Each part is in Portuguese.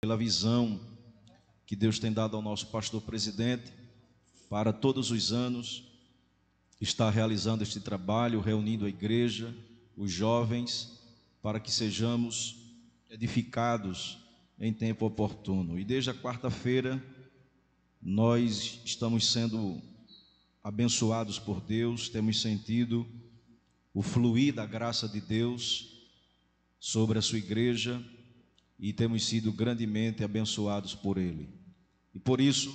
pela visão que Deus tem dado ao nosso pastor presidente para todos os anos estar realizando este trabalho, reunindo a igreja, os jovens, para que sejamos edificados em tempo oportuno. E desde a quarta-feira nós estamos sendo abençoados por Deus, temos sentido o fluir da graça de Deus sobre a sua igreja e temos sido grandemente abençoados por Ele. E por isso,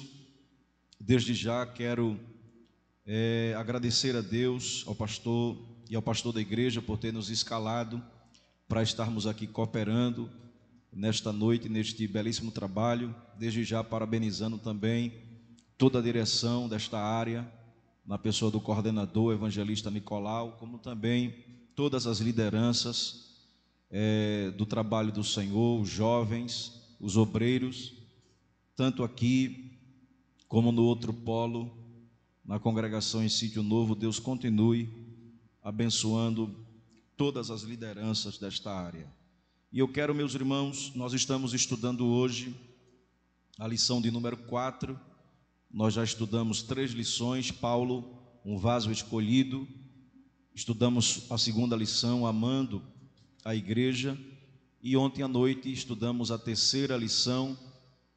desde já quero agradecer a Deus, ao pastor e ao pastor da igreja por ter nos escalado para estarmos aqui cooperando nesta noite, neste belíssimo trabalho. Desde já parabenizando também toda a direção desta área, na pessoa do coordenador evangelista Nicolau, como também todas as lideranças do trabalho do Senhor, os jovens, os obreiros, tanto aqui como no outro polo, na congregação em Sítio Novo. Deus continue abençoando todas as lideranças desta área. E eu quero, meus irmãos, nós estamos estudando hoje a lição de número 4, nós já estudamos 3 lições, Paulo, um vaso escolhido, estudamos a segunda lição, amando a igreja, e ontem à noite estudamos a terceira lição,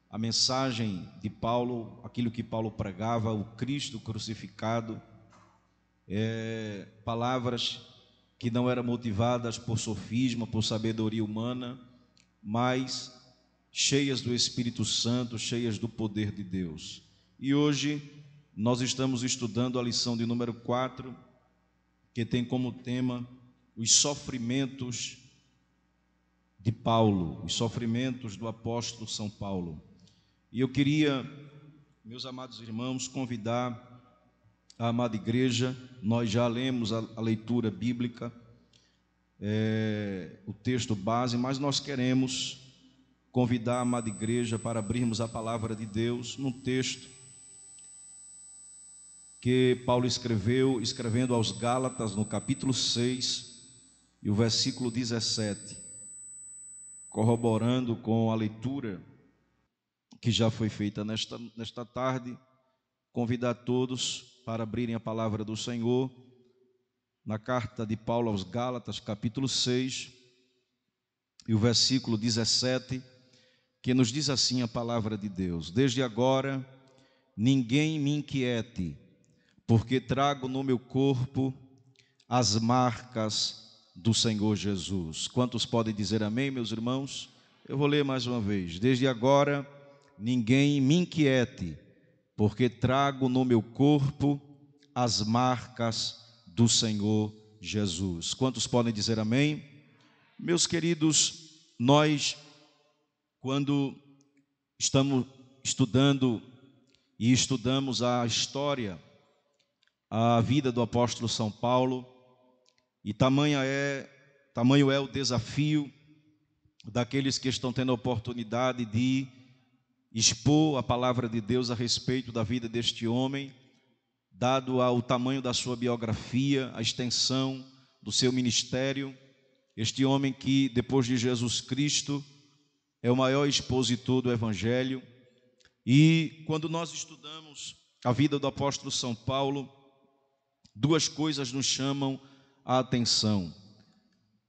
a mensagem de Paulo, aquilo que Paulo pregava, o Cristo crucificado, palavras que não eram motivadas por sofisma, por sabedoria humana, mas cheias do Espírito Santo, cheias do poder de Deus. E hoje nós estamos estudando a lição de número 4, que tem como tema os sofrimentos de Paulo, os sofrimentos do apóstolo São Paulo. E eu queria, meus amados irmãos, convidar a amada igreja. Nós já lemos a leitura bíblica, o texto base, mas nós queremos convidar a amada igreja para abrirmos a palavra de Deus num texto que Paulo escrevendo aos Gálatas, no capítulo 6 e o versículo 17, corroborando com a leitura que já foi feita nesta tarde. Convidar todos para abrirem a palavra do Senhor na carta de Paulo aos Gálatas, capítulo 6 e o versículo 17, que nos diz assim a palavra de Deus: desde agora ninguém me inquiete, porque trago no meu corpo as marcas do Senhor Jesus. Quantos podem dizer amém, meus irmãos? Eu vou ler mais uma vez. Desde agora ninguém me inquiete, porque trago no meu corpo as marcas do Senhor Jesus. Quantos podem dizer amém? Meus queridos, nós, quando estamos estudando e estudamos a história, a vida do apóstolo São Paulo, e tamanho é o desafio daqueles que estão tendo a oportunidade de expor a palavra de Deus a respeito da vida deste homem, dado o tamanho da sua biografia, a extensão do seu ministério. Este homem que, depois de Jesus Cristo, é o maior expositor do Evangelho. E quando nós estudamos a vida do apóstolo São Paulo, 2 coisas nos chamam a atenção: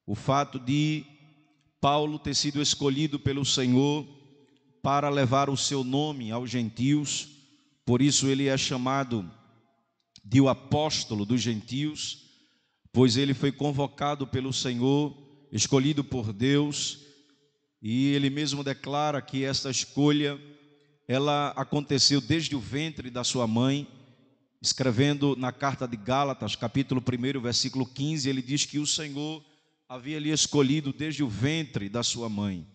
o fato de Paulo ter sido escolhido pelo Senhor para levar o seu nome aos gentios, por isso ele é chamado de o apóstolo dos gentios, pois ele foi convocado pelo Senhor, escolhido por Deus, e ele mesmo declara que essa escolha, ela aconteceu desde o ventre da sua mãe. Escrevendo na carta de Gálatas, capítulo 1, versículo 15, ele diz que o Senhor havia lhe escolhido desde o ventre da sua mãe,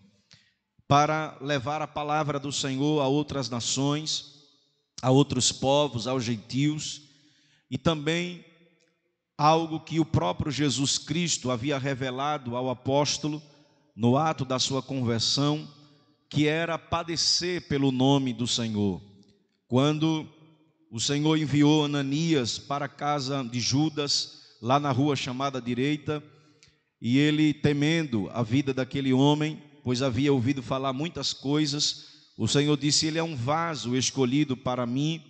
para levar a palavra do Senhor a outras nações, a outros povos, aos gentios, e também algo que o próprio Jesus Cristo havia revelado ao apóstolo no ato da sua conversão, que era padecer pelo nome do Senhor. Quando o Senhor enviou Ananias para a casa de Judas, lá na rua chamada Direita, e ele, temendo a vida daquele homem, pois havia ouvido falar muitas coisas. O Senhor disse: ele é um vaso escolhido para mim,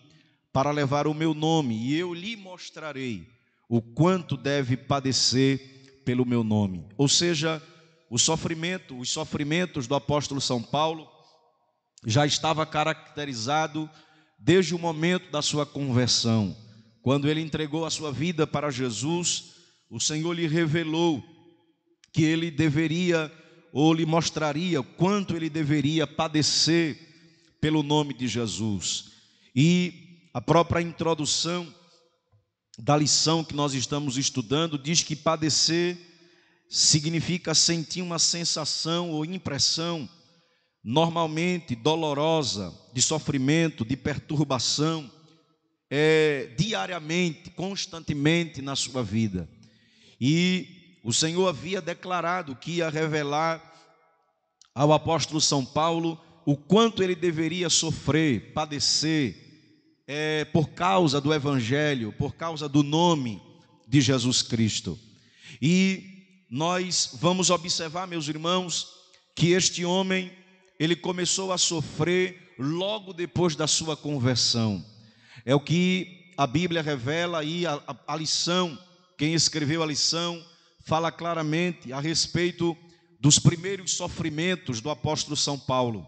para levar o meu nome, e eu lhe mostrarei o quanto deve padecer pelo meu nome. Ou seja, os sofrimentos do apóstolo São Paulo já estava caracterizado desde o momento da sua conversão. Quando ele entregou a sua vida para Jesus, o Senhor lhe revelou que ele deveria, ou lhe mostraria quanto ele deveria padecer pelo nome de Jesus. E a própria introdução da lição que nós estamos estudando diz que padecer significa sentir uma sensação ou impressão normalmente dolorosa, de sofrimento, de perturbação, diariamente, constantemente na sua vida. E o Senhor havia declarado que ia revelar ao apóstolo São Paulo o quanto ele deveria sofrer, padecer, por causa do Evangelho, por causa do nome de Jesus Cristo. E nós vamos observar, meus irmãos, que este homem, ele começou a sofrer logo depois da sua conversão. É o que a Bíblia revela aí, a lição, quem escreveu a lição, fala claramente a respeito dos primeiros sofrimentos do apóstolo São Paulo.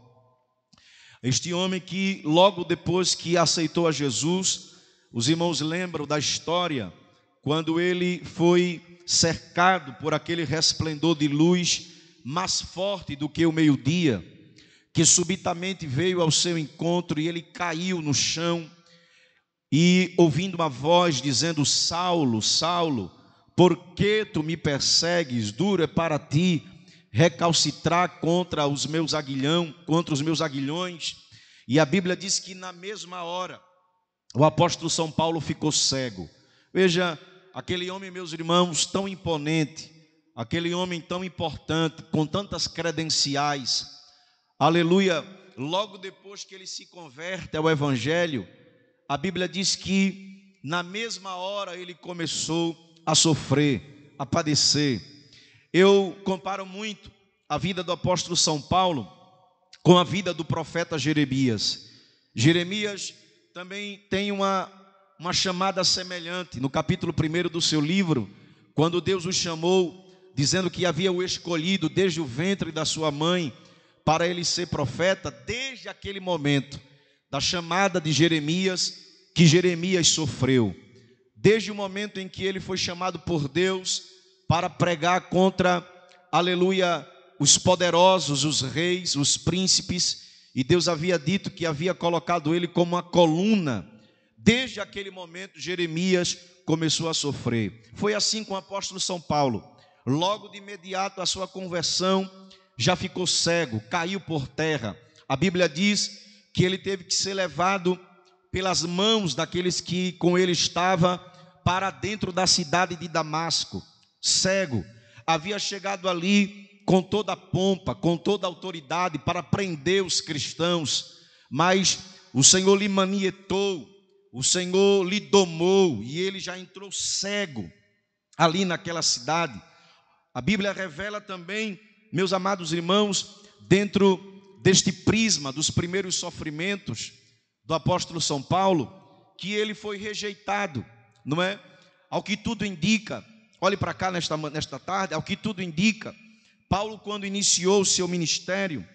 Este homem que logo depois que aceitou a Jesus, os irmãos lembram da história, quando ele foi cercado por aquele resplendor de luz mais forte do que o meio-dia, que subitamente veio ao seu encontro e ele caiu no chão, e ouvindo uma voz dizendo: Saulo, Saulo, por que tu me persegues? Duro é para ti recalcitrar contra os meus aguilhões. E a Bíblia diz que na mesma hora o apóstolo São Paulo ficou cego. Veja, aquele homem, meus irmãos, tão imponente, aquele homem tão importante, com tantas credenciais, aleluia, logo depois que ele se converte ao Evangelho, a Bíblia diz que na mesma hora ele começou a sofrer, a padecer. Eu comparo muito a vida do apóstolo São Paulo com a vida do profeta Jeremias. Jeremias também tem uma chamada semelhante. No capítulo 1 do seu livro, quando Deus o chamou, dizendo que havia o escolhido desde o ventre da sua mãe para ele ser profeta, desde aquele momento da chamada de Jeremias, que Jeremias sofreu. Desde o momento em que ele foi chamado por Deus para pregar contra, aleluia, os poderosos, os reis, os príncipes, e Deus havia dito que havia colocado ele como uma coluna. Desde aquele momento Jeremias começou a sofrer. Foi assim com o apóstolo São Paulo. Logo de imediato a sua conversão, já ficou cego, caiu por terra. A Bíblia diz que ele teve que ser levado pelas mãos daqueles que com ele estava para dentro da cidade de Damasco, cego. Havia chegado ali com toda a pompa, com toda a autoridade para prender os cristãos, mas o Senhor lhe manietou, o Senhor lhe domou, e ele já entrou cego ali naquela cidade. A Bíblia revela também, meus amados irmãos, dentro deste prisma dos primeiros sofrimentos do apóstolo São Paulo, que ele foi rejeitado, não é? Ao que tudo indica, olhe para cá nesta tarde, ao que tudo indica, Paulo, quando iniciou o seu ministério,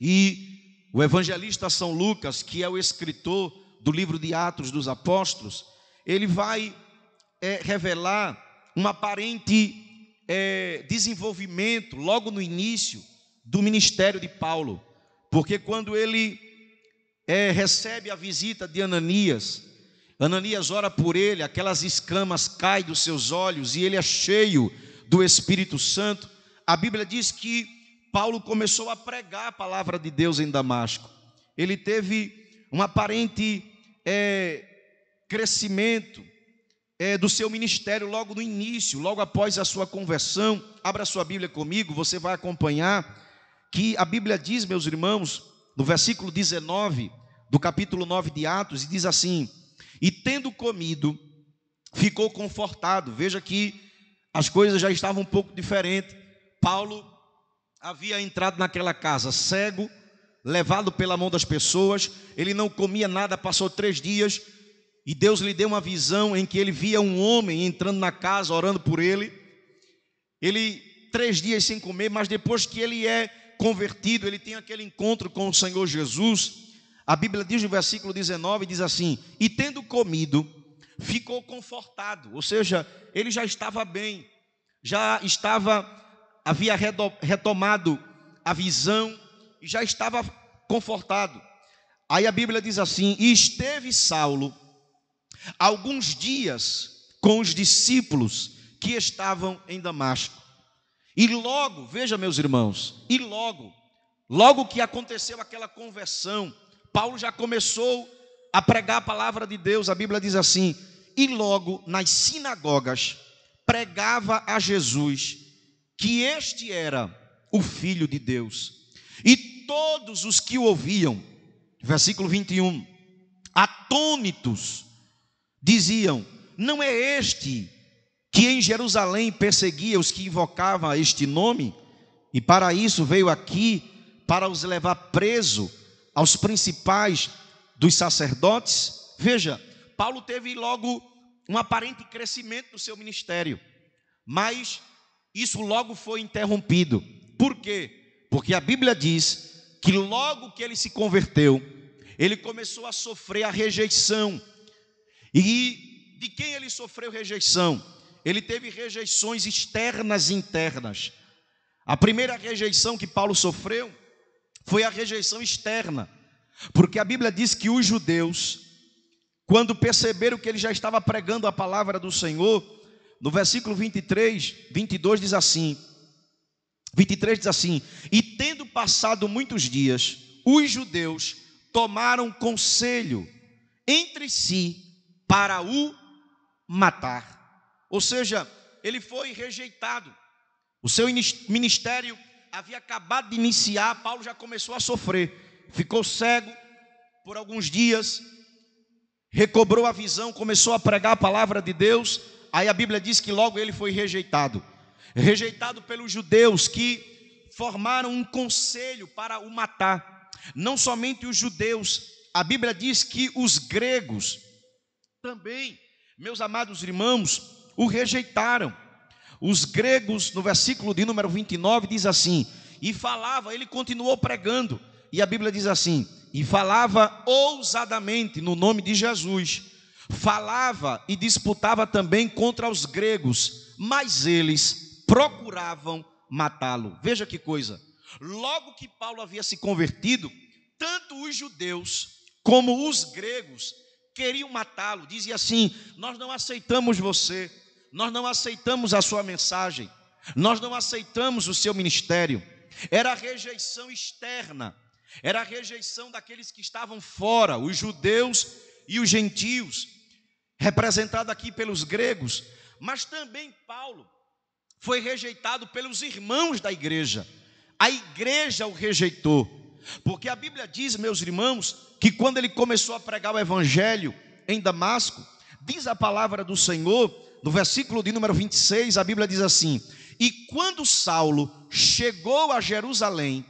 e o evangelista São Lucas, que é o escritor do livro de Atos dos Apóstolos, ele vai revelar um aparente desenvolvimento logo no início do ministério de Paulo, porque quando ele recebe a visita de Ananias, Ananias ora por ele, aquelas escamas caem dos seus olhos e ele é cheio do Espírito Santo. A Bíblia diz que Paulo começou a pregar a palavra de Deus em Damasco. Ele teve um aparente crescimento do seu ministério logo no início, logo após a sua conversão. Abra sua Bíblia comigo, você vai acompanhar que a Bíblia diz, meus irmãos, no versículo 19 do capítulo 9 de Atos, e diz assim: e tendo comido, ficou confortado. Veja que as coisas já estavam um pouco diferentes. Paulo havia entrado naquela casa cego, levado pela mão das pessoas, ele não comia nada, passou 3 dias, e Deus lhe deu uma visão em que ele via um homem entrando na casa, orando por ele. Ele 3 dias sem comer, mas depois que ele é convertido, ele tem aquele encontro com o Senhor Jesus. A Bíblia diz no versículo 19, diz assim: e tendo comido, ficou confortado. Ou seja, ele já estava bem, havia retomado a visão e já estava confortado. Aí a Bíblia diz assim: e esteve Saulo alguns dias com os discípulos que estavam em Damasco. E logo, veja meus irmãos, logo que aconteceu aquela conversão, Paulo já começou a pregar a palavra de Deus. A Bíblia diz assim: e logo nas sinagogas pregava a Jesus que este era o Filho de Deus. E todos os que o ouviam, versículo 21, atônitos, diziam: não é este que em Jerusalém perseguia os que invocavam este nome? E para isso veio aqui, para os levar preso aos principais dos sacerdotes. Veja, Paulo teve logo um aparente crescimento do seu ministério, mas isso logo foi interrompido. Por quê? Porque a Bíblia diz que logo que ele se converteu, ele começou a sofrer a rejeição. E de quem ele sofreu rejeição? Ele teve rejeições externas e internas. A primeira rejeição que Paulo sofreu foi a rejeição externa, porque a Bíblia diz que os judeus, quando perceberam que ele já estava pregando a palavra do Senhor, no versículo 22 diz assim, 23 diz assim: e tendo passado muitos dias, os judeus tomaram conselho entre si para o matar. Ou seja, ele foi rejeitado. O seu ministério havia acabado de iniciar. Paulo já começou a sofrer. Ficou cego por alguns dias, recobrou a visão, começou a pregar a palavra de Deus. Aí a Bíblia diz que logo ele foi rejeitado. Rejeitado pelos judeus que formaram um conselho para o matar. Não somente os judeus, a Bíblia diz que os gregos também, meus amados irmãos, o rejeitaram. Os gregos, no versículo de número 29, diz assim: e falava, ele continuou pregando, e a Bíblia diz assim: e falava ousadamente no nome de Jesus, falava e disputava também contra os gregos, mas eles procuravam matá-lo. Veja que coisa, logo que Paulo havia se convertido, tanto os judeus como os gregos queriam matá-lo. Dizia assim: nós não aceitamos você, nós não aceitamos a sua mensagem, nós não aceitamos o seu ministério. Era a rejeição externa, era a rejeição daqueles que estavam fora, os judeus e os gentios, representado aqui pelos gregos. Mas também Paulo foi rejeitado pelos irmãos da igreja. A igreja o rejeitou, porque a Bíblia diz, meus irmãos, que quando ele começou a pregar o evangelho em Damasco, diz a palavra do Senhor, no versículo de número 26, a Bíblia diz assim: e quando Saulo chegou a Jerusalém,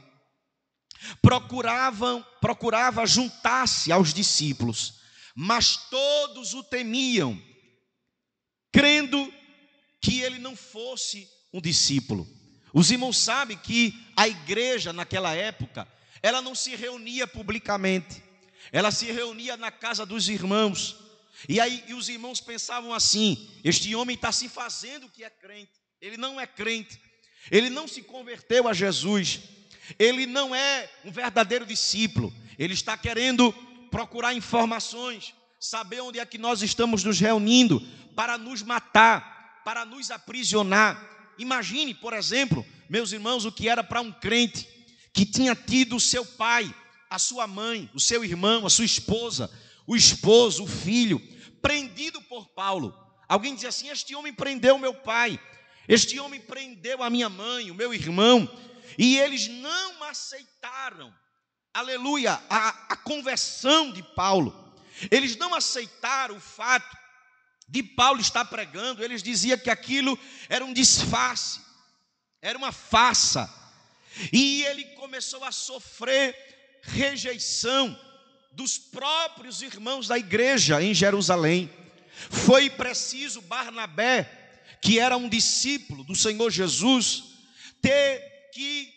procurava juntar-se aos discípulos, mas todos o temiam, crendo que ele não fosse um discípulo. Os irmãos sabem que a igreja naquela época, ela não se reunia publicamente, ela se reunia na casa dos irmãos. E aí os irmãos pensavam assim: este homem está se fazendo que é crente. Ele não é crente, ele não se converteu a Jesus, ele não é um verdadeiro discípulo. Ele está querendo procurar informações, saber onde é que nós estamos nos reunindo para nos matar, para nos aprisionar. Imagine, por exemplo, meus irmãos, o que era para um crente que tinha tido o seu pai, a sua mãe, o seu irmão, a sua esposa, o esposo, o filho, prendido por Paulo. Alguém dizia assim: este homem prendeu meu pai, este homem prendeu a minha mãe, o meu irmão. E eles não aceitaram, aleluia, a conversão de Paulo. Eles não aceitaram o fato de Paulo estar pregando. Eles diziam que aquilo era um disfarce, era uma farsa. E ele começou a sofrer rejeição dos próprios irmãos da igreja em Jerusalém. Foi preciso Barnabé, que era um discípulo do Senhor Jesus, ter que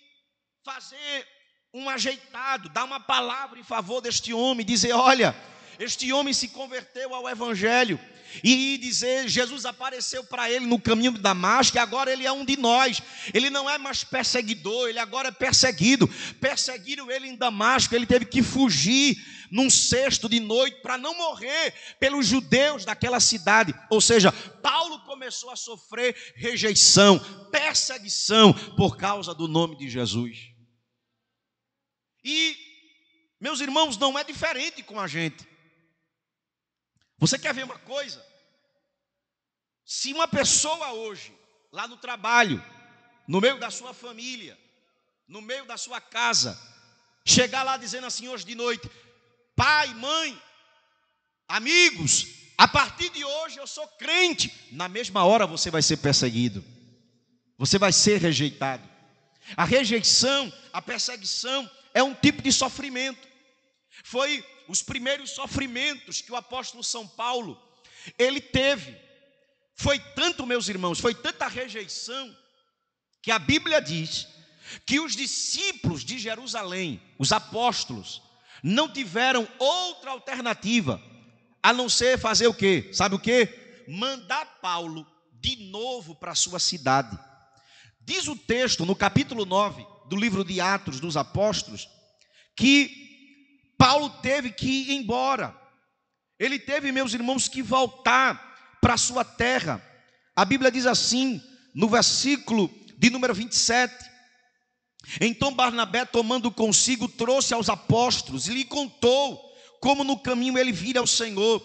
fazer um ajeitado, dar uma palavra em favor deste homem, dizer: olha, este homem se converteu ao evangelho, e dizer, Jesus apareceu para ele no caminho de Damasco, e agora ele é um de nós, ele não é mais perseguidor, ele agora é perseguido. Perseguiram ele em Damasco, ele teve que fugir num cesto de noite para não morrer pelos judeus daquela cidade. Ou seja, Paulo começou a sofrer rejeição, perseguição por causa do nome de Jesus. E, meus irmãos, não é diferente com a gente. Você quer ver uma coisa? Se uma pessoa hoje, lá no trabalho, no meio da sua família, no meio da sua casa, chegar lá dizendo assim hoje de noite: pai, mãe, amigos, a partir de hoje eu sou crente, na mesma hora você vai ser perseguido, você vai ser rejeitado. A rejeição, a perseguição é um tipo de sofrimento. Foi os primeiros sofrimentos que o apóstolo São Paulo, ele teve. Foi tanto, meus irmãos, foi tanta rejeição, que a Bíblia diz que os discípulos de Jerusalém, os apóstolos, não tiveram outra alternativa a não ser fazer o quê? Sabe o quê? Mandar Paulo de novo para a sua cidade. Diz o texto no capítulo 9 do livro de Atos dos Apóstolos que Paulo teve que ir embora. Ele teve, meus irmãos, que voltar para a sua terra. A Bíblia diz assim, no versículo de número 27: então Barnabé, tomando consigo, trouxe aos apóstolos e lhe contou como no caminho ele vira ao Senhor,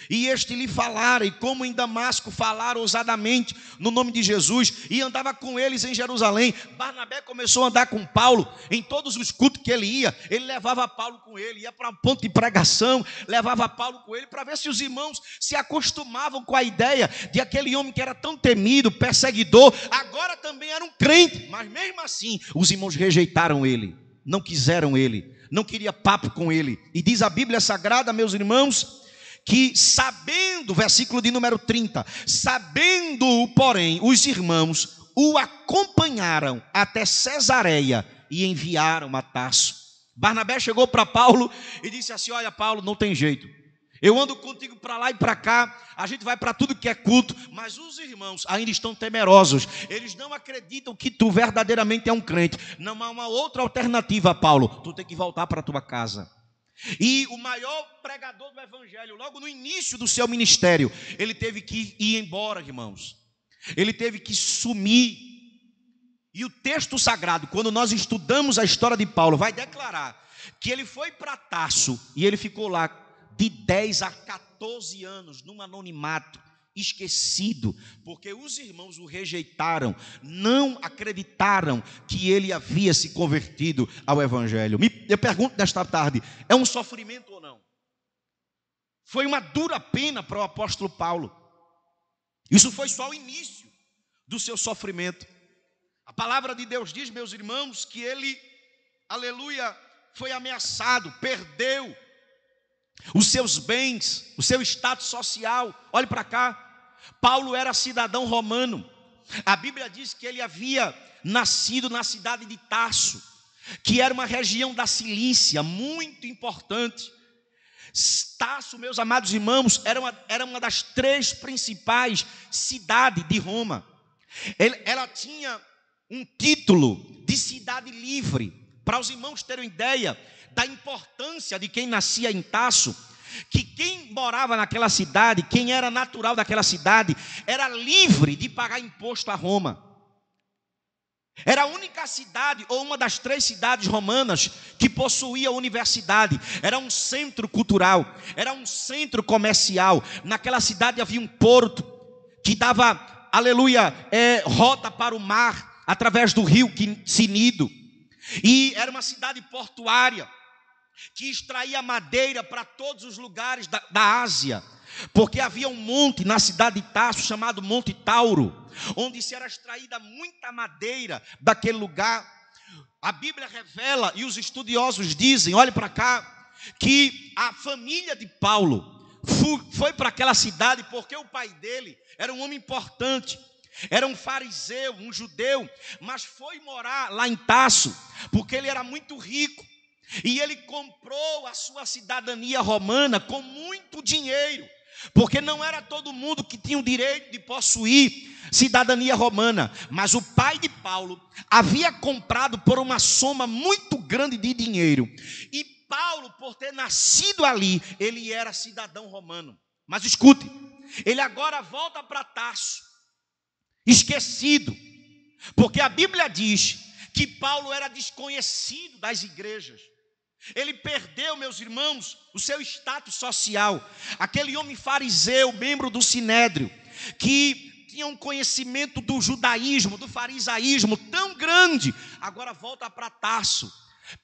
e este lhe falara, e como em Damasco falara ousadamente no nome de Jesus, e andava com eles em Jerusalém. Barnabé começou a andar com Paulo em todos os cultos que ele ia. Ele levava Paulo com ele, ia para um ponto de pregação, levava Paulo com ele, para ver se os irmãos se acostumavam com a ideia de aquele homem que era tão temido, perseguidor, agora também era um crente. Mas mesmo assim, os irmãos rejeitaram ele, não quiseram ele, não queria papo com ele. E diz a Bíblia Sagrada, meus irmãos, que sabendo, versículo de número 30, sabendo, porém, os irmãos o acompanharam até Cesareia e enviaram a Tarso. Barnabé chegou para Paulo e disse assim: olha, Paulo, não tem jeito, eu ando contigo para lá e para cá, a gente vai para tudo que é culto, mas os irmãos ainda estão temerosos, eles não acreditam que tu verdadeiramente é um crente. Não há uma outra alternativa, Paulo, tu tem que voltar para a tua casa. E o maior pregador do evangelho, logo no início do seu ministério, ele teve que ir embora, irmãos. Ele teve que sumir. E o texto sagrado, quando nós estudamos a história de Paulo, vai declarar que ele foi para Tarso e ele ficou lá de 10 a 14 anos num anonimato, esquecido, porque os irmãos o rejeitaram, não acreditaram que ele havia se convertido ao evangelho. Eu pergunto nesta tarde, é um sofrimento ou não? Foi uma dura pena para o apóstolo Paulo. Isso foi só o início do seu sofrimento. A palavra de Deus diz, meus irmãos, que ele, aleluia, foi ameaçado, perdeu os seus bens, o seu status social. Olhe para cá, Paulo era cidadão romano. A Bíblia diz que ele havia nascido na cidade de Tarso, que era uma região da Cilícia muito importante. Tarso, meus amados irmãos, era uma das 3 principais cidades de Roma. Ela tinha um título de cidade livre. Para os irmãos terem ideia da importância de quem nascia em Tarso, que quem morava naquela cidade, quem era natural daquela cidade, era livre de pagar imposto a Roma. Era a única cidade, ou uma das 3 cidades romanas, que possuía universidade. Era um centro cultural, era um centro comercial. Naquela cidade havia um porto que dava, aleluia, rota para o mar, através do rio Cnido. E era uma cidade portuária, que extraía madeira para todos os lugares da Ásia, porque havia um monte na cidade de Tarso chamado Monte Tauro, onde se era extraída muita madeira daquele lugar. A Bíblia revela, e os estudiosos dizem, olhe para cá, que a família de Paulo foi para aquela cidade porque o pai dele era um homem importante, era um fariseu, um judeu, mas foi morar lá em Tarso porque ele era muito rico e ele comprou a sua cidadania romana com muito dinheiro, porque não era todo mundo que tinha o direito de possuir cidadania romana, mas o pai de Paulo havia comprado por uma soma muito grande de dinheiro, e Paulo, por ter nascido ali, ele era cidadão romano. Mas escute, ele agora volta para Tarso, esquecido, porque a Bíblia diz que Paulo era desconhecido das igrejas. Ele perdeu, meus irmãos, o seu status social. Aquele homem fariseu, membro do Sinédrio, que tinha um conhecimento do judaísmo, do farisaísmo tão grande, agora volta para Tarso.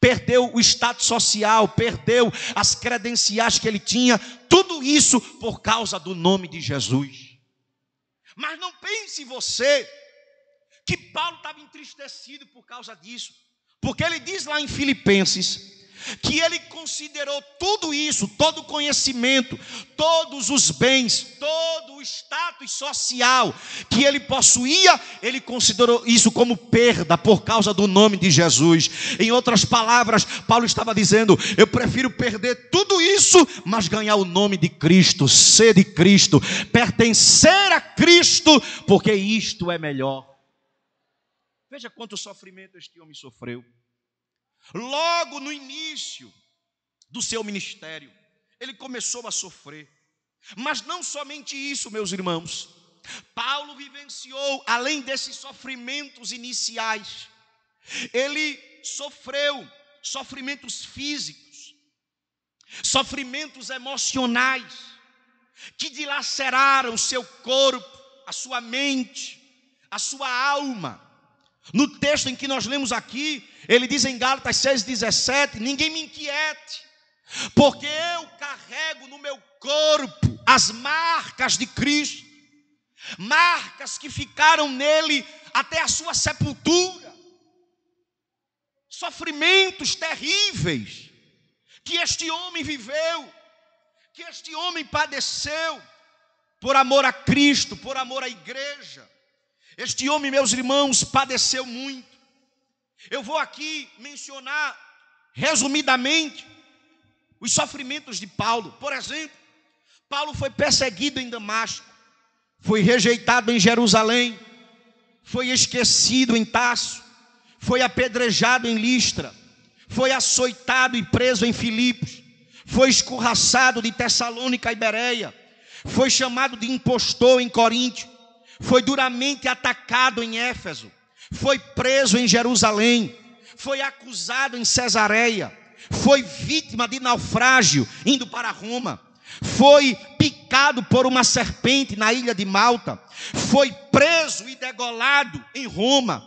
Perdeu o status social, perdeu as credenciais que ele tinha, tudo isso por causa do nome de Jesus. Mas não pense você que Paulo estava entristecido por causa disso, porque ele diz lá em Filipenses que ele considerou tudo isso, todo o conhecimento, todos os bens, todo o status social que ele possuía, ele considerou isso como perda por causa do nome de Jesus. Em outras palavras, Paulo estava dizendo: eu prefiro perder tudo isso, mas ganhar o nome de Cristo, ser de Cristo, pertencer a Cristo, porque isto é melhor. Veja quanto sofrimento este homem sofreu. Logo no início do seu ministério, ele começou a sofrer. Mas não somente isso, meus irmãos. Paulo vivenciou, além desses sofrimentos iniciais, ele sofreu sofrimentos físicos, sofrimentos emocionais, que dilaceraram o seu corpo, a sua mente, a sua alma. No texto em que nós lemos aqui, ele diz em Gálatas 6,17: ninguém me inquiete, porque eu carrego no meu corpo as marcas de Cristo, marcas que ficaram nele até a sua sepultura. Sofrimentos terríveis que este homem viveu, que este homem padeceu, por amor a Cristo, por amor à igreja. Este homem, meus irmãos, padeceu muito. Eu vou aqui mencionar, resumidamente, os sofrimentos de Paulo. Por exemplo, Paulo foi perseguido em Damasco, foi rejeitado em Jerusalém, foi esquecido em Tarso, foi apedrejado em Listra, foi açoitado e preso em Filipos, foi escorraçado de Tessalônica e Bereia, foi chamado de impostor em Coríntio, foi duramente atacado em Éfeso, foi preso em Jerusalém, foi acusado em Cesareia, foi vítima de naufrágio indo para Roma, foi picado por uma serpente na ilha de Malta, foi preso e degolado em Roma.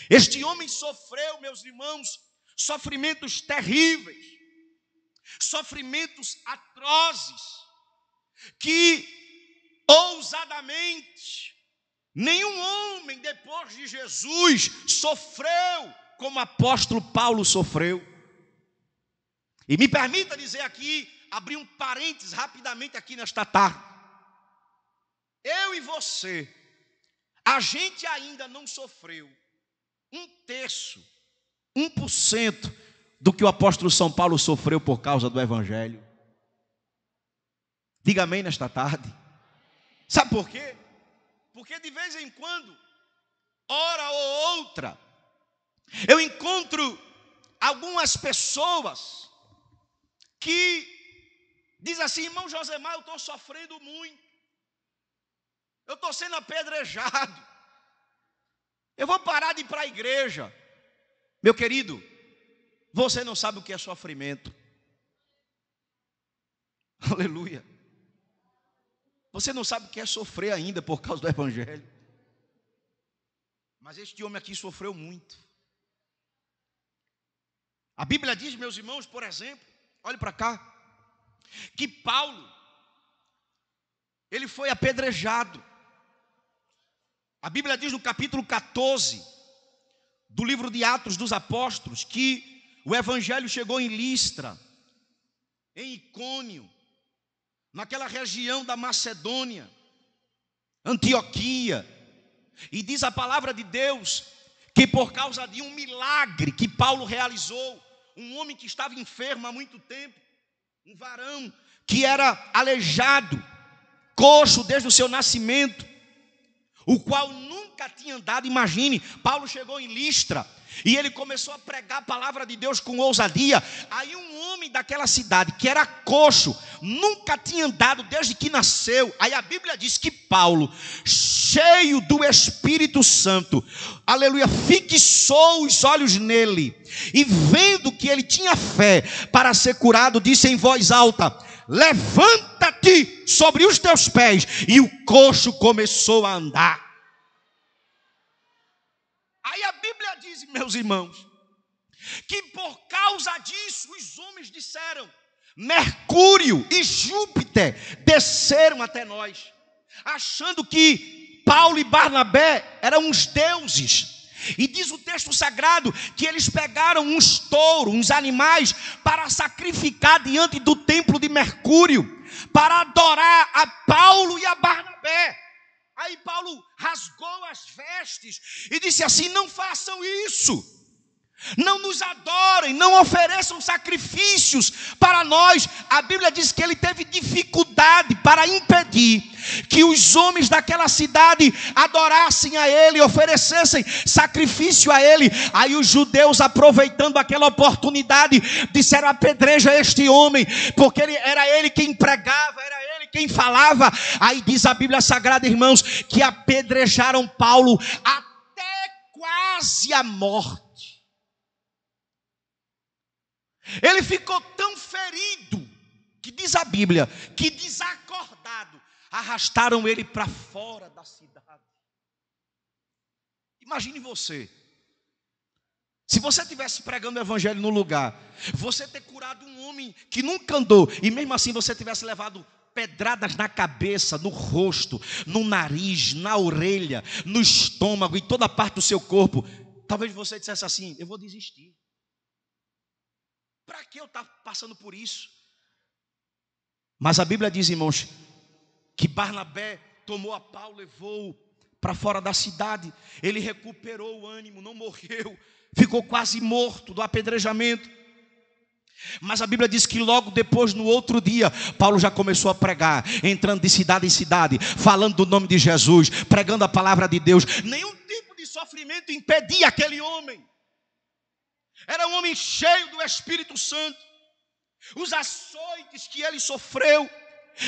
Este homem sofreu, meus irmãos, sofrimentos terríveis, sofrimentos atrozes, que ousadamente nenhum homem depois de Jesus sofreu como o apóstolo Paulo sofreu. E me permita dizer aqui, abrir um parênteses rapidamente aqui nesta tarde. Eu e você, a gente ainda não sofreu 1/3, 1% do que o apóstolo São Paulo sofreu por causa do Evangelho. Diga amém nesta tarde. Sabe por quê? Porque de vez em quando, hora ou outra, eu encontro algumas pessoas que dizem assim: irmão Josemar, eu estou sofrendo muito, eu estou sendo apedrejado, eu vou parar de ir para a igreja. Meu querido, você não sabe o que é sofrimento. Aleluia. Você não sabe o que é sofrer ainda por causa do Evangelho. Mas este homem aqui sofreu muito. A Bíblia diz, meus irmãos, por exemplo, olhe para cá, que Paulo, ele foi apedrejado. A Bíblia diz no capítulo 14 do livro de Atos dos Apóstolos, que o evangelho chegou em Listra, em Icônio, naquela região da Macedônia, Antioquia, e diz a palavra de Deus que por causa de um milagre que Paulo realizou, um homem que estava enfermo há muito tempo, um varão que era aleijado, coxo desde o seu nascimento, o qual nunca tinha andado. Imagine, Paulo chegou em Listra e ele começou a pregar a palavra de Deus com ousadia. Aí um homem daquela cidade, que era coxo, nunca tinha andado desde que nasceu. Aí a Bíblia diz que Paulo, cheio do Espírito Santo, aleluia, fixou os olhos nele, e vendo que ele tinha fé para ser curado, disse em voz alta: levanta-te sobre os teus pés. E o coxo começou a andar. Aí a Bíblia diz, meus irmãos, que por causa disso os homens disseram: Mercúrio e Júpiter desceram até nós, achando que Paulo e Barnabé eram uns deuses. E diz o texto sagrado que eles pegaram uns touros, uns animais, para sacrificar diante do templo de Mercúrio, para adorar a Paulo e a Barnabé. Aí Paulo rasgou as vestes e disse assim: não façam isso, não nos adorem, não ofereçam sacrifícios para nós. A Bíblia diz que ele teve dificuldade para impedir que os homens daquela cidade adorassem a ele, oferecessem sacrifício a ele. Aí os judeus, aproveitando aquela oportunidade, disseram: apedreja este homem, porque era ele quem pregava, era ele quem falava. Aí diz a Bíblia Sagrada, irmãos, que apedrejaram Paulo até quase a morte. Ele ficou tão ferido que diz a Bíblia que, desacordado, arrastaram ele para fora da cidade. Imagine você, se você estivesse pregando o evangelho no lugar, você ter curado um homem que nunca andou, e mesmo assim você tivesse levado pedradas na cabeça, no rosto, no nariz, na orelha, no estômago e toda parte do seu corpo, talvez você dissesse assim: eu vou desistir. Para que eu estar passando por isso? Mas a Bíblia diz, irmãos, que Barnabé tomou a Paulo, levou para fora da cidade. Ele recuperou o ânimo, não morreu, ficou quase morto do apedrejamento. Mas a Bíblia diz que logo depois, no outro dia, Paulo já começou a pregar, entrando de cidade em cidade, falando do nome de Jesus, pregando a palavra de Deus. Nenhum tipo de sofrimento impedia aquele homem. Era um homem cheio do Espírito Santo. Os açoites que ele sofreu,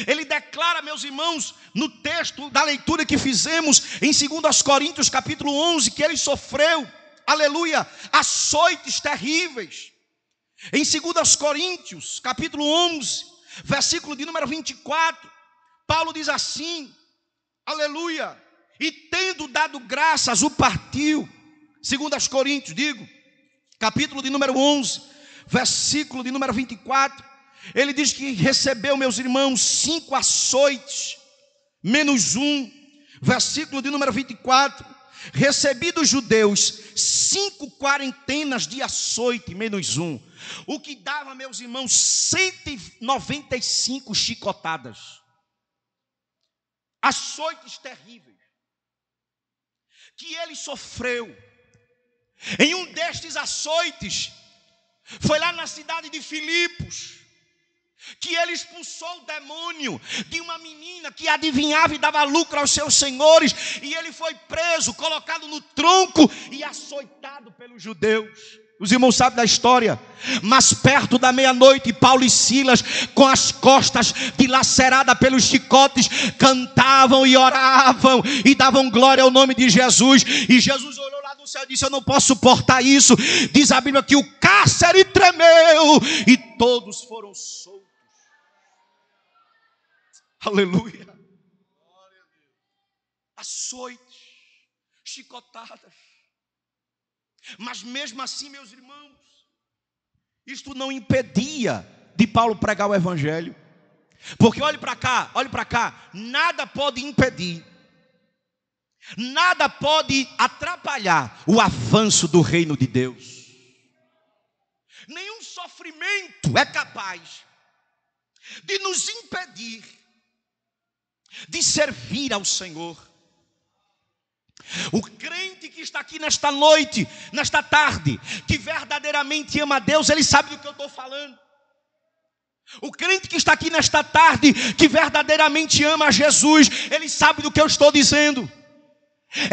ele declara, meus irmãos, no texto da leitura que fizemos em 2 Coríntios capítulo 11, que ele sofreu, aleluia, açoites terríveis. Em 2 Coríntios capítulo 11, versículo de número 24, Paulo diz assim, aleluia: e tendo dado graças, o partiu. 2 Coríntios, capítulo de número 11, versículo de número 24, ele diz que recebeu, meus irmãos, 5 açoites, menos um. Versículo de número 24, recebi dos judeus 5 quarentenas de açoite, menos um, o que dava, meus irmãos, 195 chicotadas. Açoites terríveis que ele sofreu. Em um destes açoites, foi lá na cidade de Filipos, que ele expulsou o demônio de uma menina que adivinhava e dava lucro aos seus senhores, e ele foi preso, colocado no tronco e açoitado pelos judeus. Os irmãos sabem da história. Mas perto da meia-noite, Paulo e Silas, com as costas dilaceradas pelos chicotes, cantavam e oravam e davam glória ao nome de Jesus. E Jesus olhou lá do céu e disse: eu não posso suportar isso. Diz a Bíblia que o cárcere tremeu e todos foram soltos. Aleluia. Açoites, chicotadas. Mas mesmo assim, meus irmãos, isto não impedia de Paulo pregar o evangelho. Porque olhe para cá, nada pode impedir Nada pode atrapalhar o avanço do reino de Deus. Nenhum sofrimento é capaz de nos impedir de servir ao Senhor. O crente que está aqui nesta noite, nesta tarde, que verdadeiramente ama a Deus, ele sabe do que eu estou falando. O crente que está aqui nesta tarde, que verdadeiramente ama a Jesus, ele sabe do que eu estou dizendo.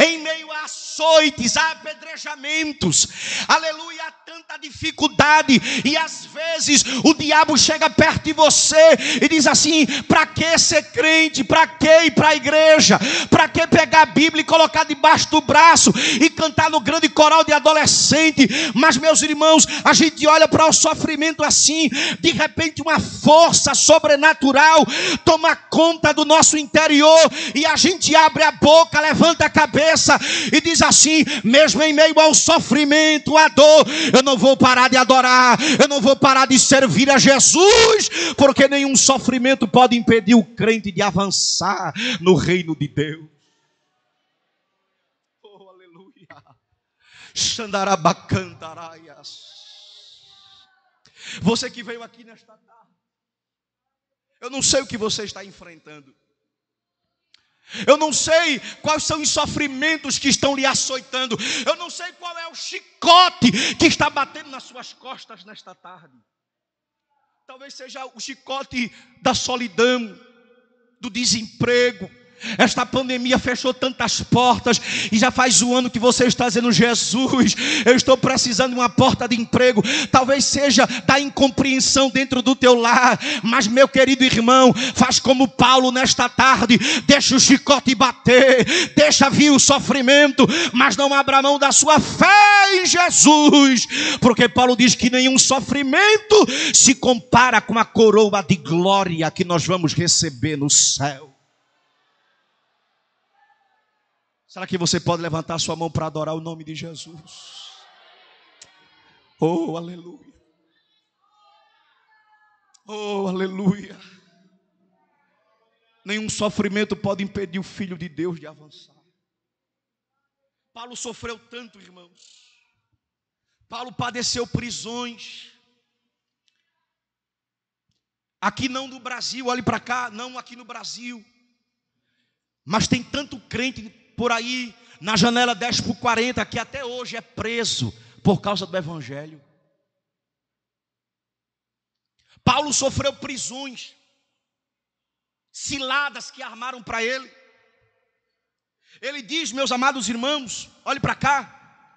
Em meio a açoites, a apedrejamentos, aleluia, há tanta dificuldade, e às vezes o diabo chega perto de você e diz assim: para que ser crente? Para que ir para a igreja? Para que pegar a Bíblia e colocar debaixo do braço e cantar no grande coral de adolescente? Mas, meus irmãos, a gente olha para o sofrimento assim, de repente uma força sobrenatural toma conta do nosso interior, e a gente abre a boca, levanta a cabeça e diz assim: mesmo em meio ao sofrimento, à dor, eu não vou parar de adorar, eu não vou parar de servir a Jesus, porque nenhum sofrimento pode impedir o crente de avançar no reino de Deus. Oh, aleluia. Xandarabacandaraias. Você que veio aqui nesta tarde, eu não sei o que você está enfrentando. Eu não sei quais são os sofrimentos que estão lhe açoitando. Eu não sei qual é o chicote que está batendo nas suas costas nesta tarde. Talvez seja o chicote da solidão, do desemprego. Esta pandemia fechou tantas portas, e já faz um ano que você está dizendo: Jesus, eu estou precisando de uma porta de emprego. Talvez seja da incompreensão dentro do teu lar, mas, meu querido irmão, faz como Paulo nesta tarde: deixa o chicote bater, deixa vir o sofrimento, mas não abra mão da sua fé em Jesus, porque Paulo diz que nenhum sofrimento se compara com a coroa de glória que nós vamos receber no céu. Será que você pode levantar sua mão para adorar o nome de Jesus? Oh, aleluia. Oh, aleluia. Nenhum sofrimento pode impedir o Filho de Deus de avançar. Paulo sofreu tanto, irmãos. Paulo padeceu prisões. Aqui não no Brasil, olhe para cá, não aqui no Brasil. Mas tem tanto crente por aí, na janela 10/40, que até hoje é preso por causa do evangelho. Paulo sofreu prisões, ciladas que armaram para ele. Ele diz, meus amados irmãos, olhe para cá,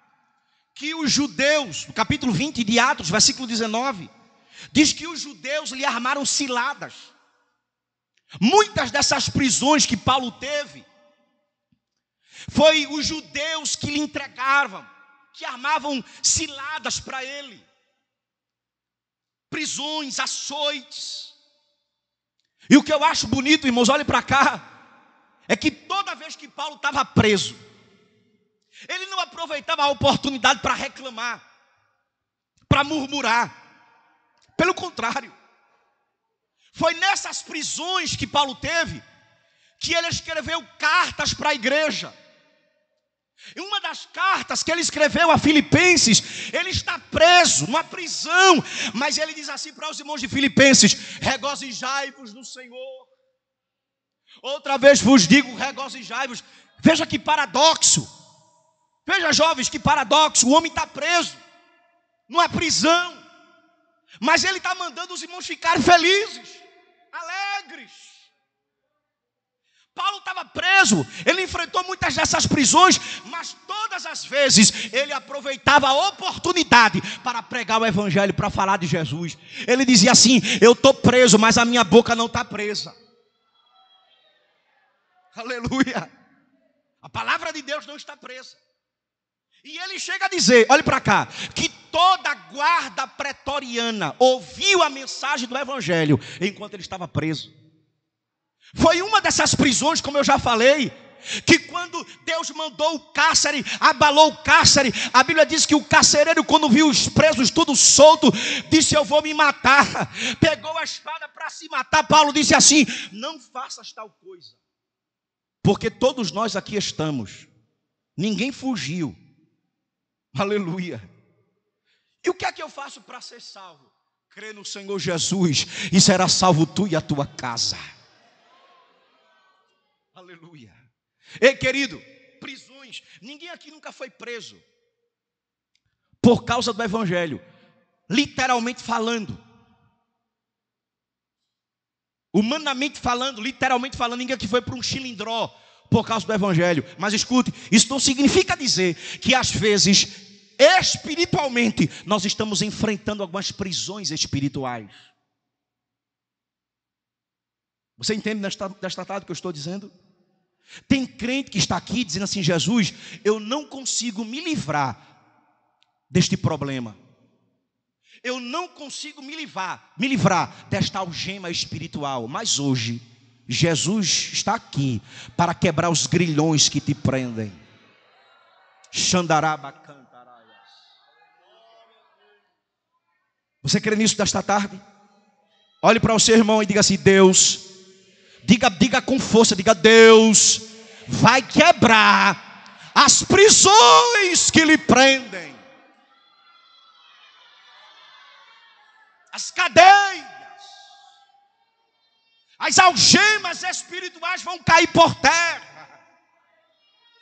que os judeus, no capítulo 20 de Atos, versículo 19, diz que os judeus lhe armaram ciladas. Muitas dessas prisões que Paulo teve, foi os judeus que lhe entregavam, que armavam ciladas para ele. Prisões, açoites. E o que eu acho bonito, irmãos, olhem para cá, é que toda vez que Paulo estava preso, ele não aproveitava a oportunidade para reclamar, para murmurar. Pelo contrário, foi nessas prisões que Paulo teve, que ele escreveu cartas para a igreja. Em uma das cartas que ele escreveu a Filipenses, ele está preso numa prisão, mas ele diz assim para os irmãos de Filipenses: regozijai-vos no Senhor. Outra vez vos digo, regozijai-vos. Veja que paradoxo. Veja, jovens, que paradoxo. O homem está preso numa prisão, mas ele está mandando os irmãos ficarem felizes, alegres. Paulo estava preso, ele enfrentou muitas dessas prisões, mas todas as vezes ele aproveitava a oportunidade para pregar o evangelho, para falar de Jesus. Ele dizia assim: eu estou preso, mas a minha boca não está presa. Aleluia. A palavra de Deus não está presa. E ele chega a dizer, olhe para cá, que toda a guarda pretoriana ouviu a mensagem do evangelho enquanto ele estava preso. Foi uma dessas prisões, como eu já falei, que quando Deus mandou o cárcere, abalou o cárcere, a Bíblia diz que o carcereiro, quando viu os presos tudo solto, disse: eu vou me matar. Pegou a espada para se matar. Paulo disse assim: não faças tal coisa, porque todos nós aqui estamos. Ninguém fugiu. Aleluia. E o que é que eu faço para ser salvo? Crê no Senhor Jesus e será salvo tu e a tua casa. Aleluia. Ei, querido, prisões. Ninguém aqui nunca foi preso por causa do evangelho. Literalmente falando. Humanamente falando, literalmente falando, ninguém aqui foi para um chilindró por causa do evangelho. Mas escute, isso não significa dizer que às vezes, espiritualmente, nós estamos enfrentando algumas prisões espirituais. Você entende desta tarde o que eu estou dizendo? Tem crente que está aqui dizendo assim: Jesus, eu não consigo me livrar deste problema. Eu não consigo me livrar desta algema espiritual. Mas hoje, Jesus está aqui para quebrar os grilhões que te prendem. Xandarabacantaraia. Você crê nisso desta tarde? Olhe para o seu irmão e diga assim: Deus, diga com força, diga: Deus vai quebrar as prisões que lhe prendem. As cadeias, as algemas espirituais vão cair por terra.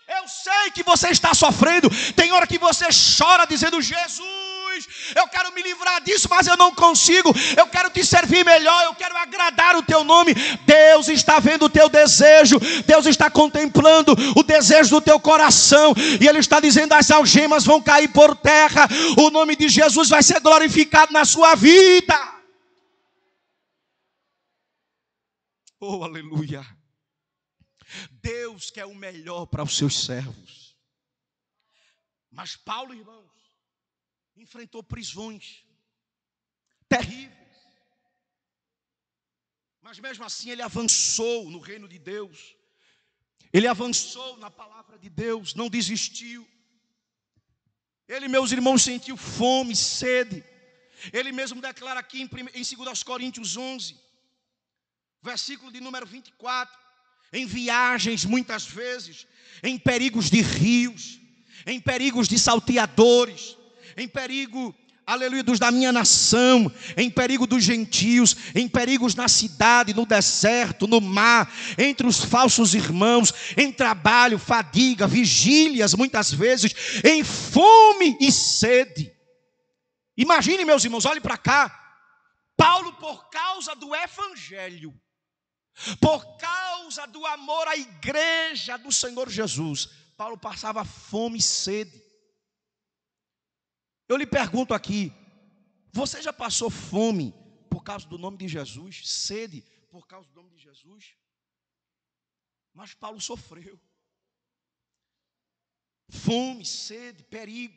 Eu sei que você está sofrendo. Tem hora que você chora dizendo: Jesus, eu quero me livrar disso, mas eu não consigo. Eu quero te servir melhor, eu quero agradar o teu nome. Deus está vendo o teu desejo. Deus está contemplando o desejo do teu coração. E Ele está dizendo: as algemas vão cair por terra. O nome de Jesus vai ser glorificado na sua vida. Oh, aleluia. Deus quer o melhor para os seus servos. Mas Paulo, irmãos, enfrentou prisões terríveis. Mas mesmo assim ele avançou no reino de Deus. Ele avançou na palavra de Deus, não desistiu. Ele, meus irmãos, sentiu fome, sede. Ele mesmo declara aqui em 2 Coríntios 11, versículo de número 24. Em viagens muitas vezes, em perigos de rios, em perigos de salteadores, em perigo, aleluia, dos da minha nação, em perigo dos gentios, em perigos na cidade, no deserto, no mar, entre os falsos irmãos, em trabalho, fadiga, vigílias muitas vezes, em fome e sede. Imagine, meus irmãos, olhe para cá. Paulo, por causa do evangelho, por causa do amor à igreja do Senhor Jesus, Paulo passava fome e sede. Eu lhe pergunto aqui: você já passou fome por causa do nome de Jesus? Sede por causa do nome de Jesus? Mas Paulo sofreu. Fome, sede, perigo.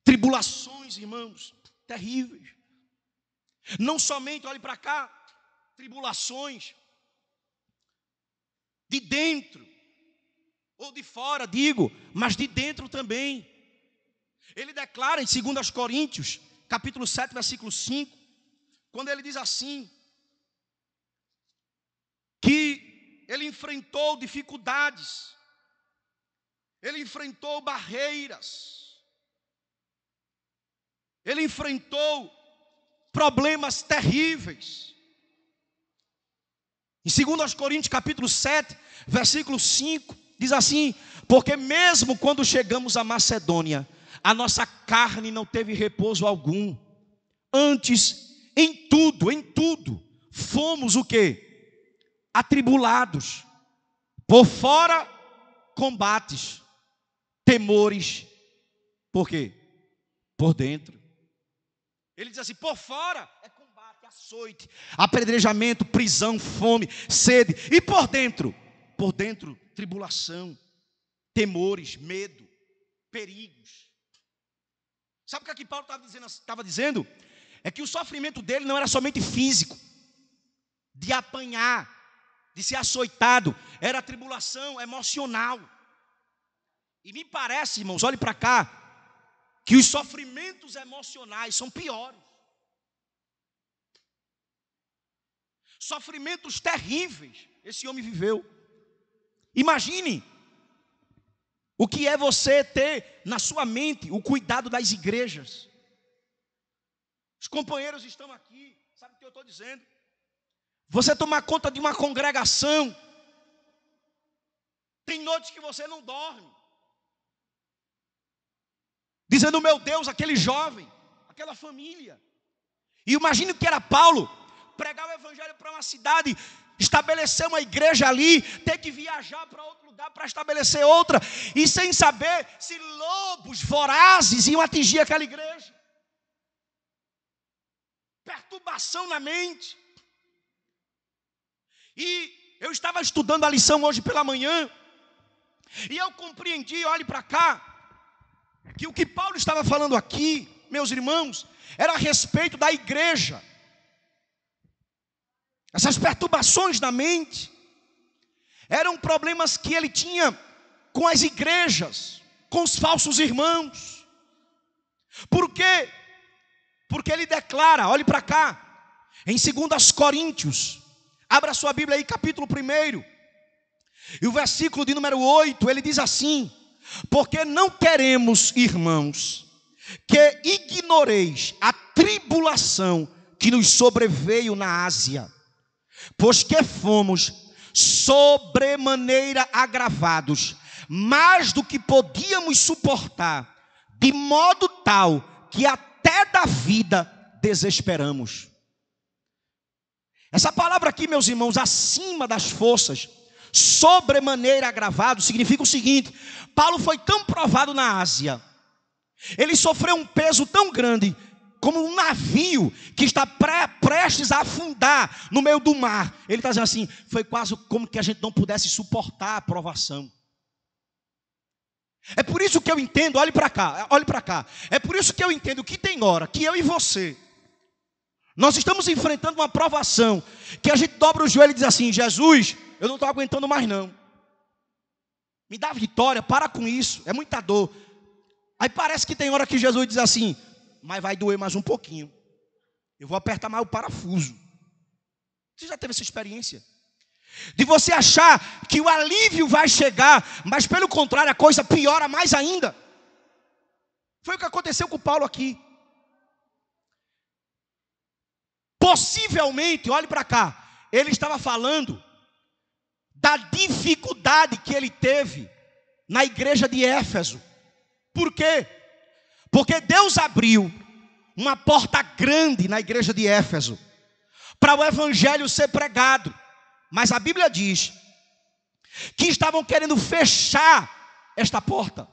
Tribulações, irmãos, terríveis. Não somente, olhe para cá, tribulações de dentro ou de fora, digo, mas de dentro também. Ele declara em 2 Coríntios, capítulo 7, versículo 5, quando ele diz assim, que ele enfrentou dificuldades, ele enfrentou barreiras, ele enfrentou problemas terríveis. Em 2 Coríntios capítulo 7, versículo 5, diz assim: porque mesmo quando chegamos à Macedônia, a nossa carne não teve repouso algum. Antes, em tudo, fomos o quê? Atribulados. Por fora, combates, temores. Por quê? Por dentro. Ele diz assim: por fora é combate, açoite, apedrejamento, prisão, fome, sede. E por dentro, tribulação, temores, medo, perigos. Sabe o que aqui Paulo estava dizendo? É que o sofrimento dele não era somente físico, de apanhar, de ser açoitado, era a tribulação emocional. E me parece, irmãos, olhe para cá, que os sofrimentos emocionais são piores. sofrimentos terríveis esse homem viveu. Imagine o que é você ter na sua mente o cuidado das igrejas. Os companheiros estão aqui, sabe o que eu estou dizendo? Você tomar conta de uma congregação, tem noites que você não dorme, dizendo, meu Deus, aquele jovem, aquela família. E imagine o que era Paulo, pregar o evangelho para uma cidade, estabelecer uma igreja ali, ter que viajar para outro lugar para estabelecer outra, e sem saber se lobos vorazes iam atingir aquela igreja. Perturbação na mente. E eu estava estudando a lição hoje pela manhã, e eu compreendi, olhe para cá, que o que Paulo estava falando aqui, meus irmãos, era a respeito da igreja. Essas perturbações na mente eram problemas que ele tinha com as igrejas, com os falsos irmãos. Por quê? Porque ele declara, olhe para cá, em 2 Coríntios, abra sua Bíblia aí, capítulo 1, e o versículo de número 8, ele diz assim: porque não queremos, irmãos, que ignoreis a tribulação que nos sobreveio na Ásia, pois que fomos sobremaneira agravados, mais do que podíamos suportar, de modo tal que até da vida desesperamos. Essa palavra aqui, meus irmãos, acima das forças, sobremaneira agravado, significa o seguinte: Paulo foi tão provado na Ásia, ele sofreu um peso tão grande, como um navio que está prestes a afundar no meio do mar. Ele está dizendo assim, foi quase como que a gente não pudesse suportar a provação. É por isso que eu entendo, olhe para cá, é por isso que eu entendo que tem hora que eu e você, nós estamos enfrentando uma provação, que a gente dobra o joelho e diz assim, Jesus, eu não estou aguentando mais não, me dá vitória, para com isso, é muita dor. Aí parece que tem hora que Jesus diz assim, mas vai doer mais um pouquinho, eu vou apertar mais o parafuso. Você já teve essa experiência? De você achar que o alívio vai chegar, mas pelo contrário a coisa piora mais ainda. Foi o que aconteceu com Paulo aqui. Possivelmente, olhe para cá, ele estava falando da dificuldade que ele teve na igreja de Éfeso. Por quê? Porque Deus abriu uma porta grande na igreja de Éfeso para o evangelho ser pregado. Mas a Bíblia diz que estavam querendo fechar esta porta.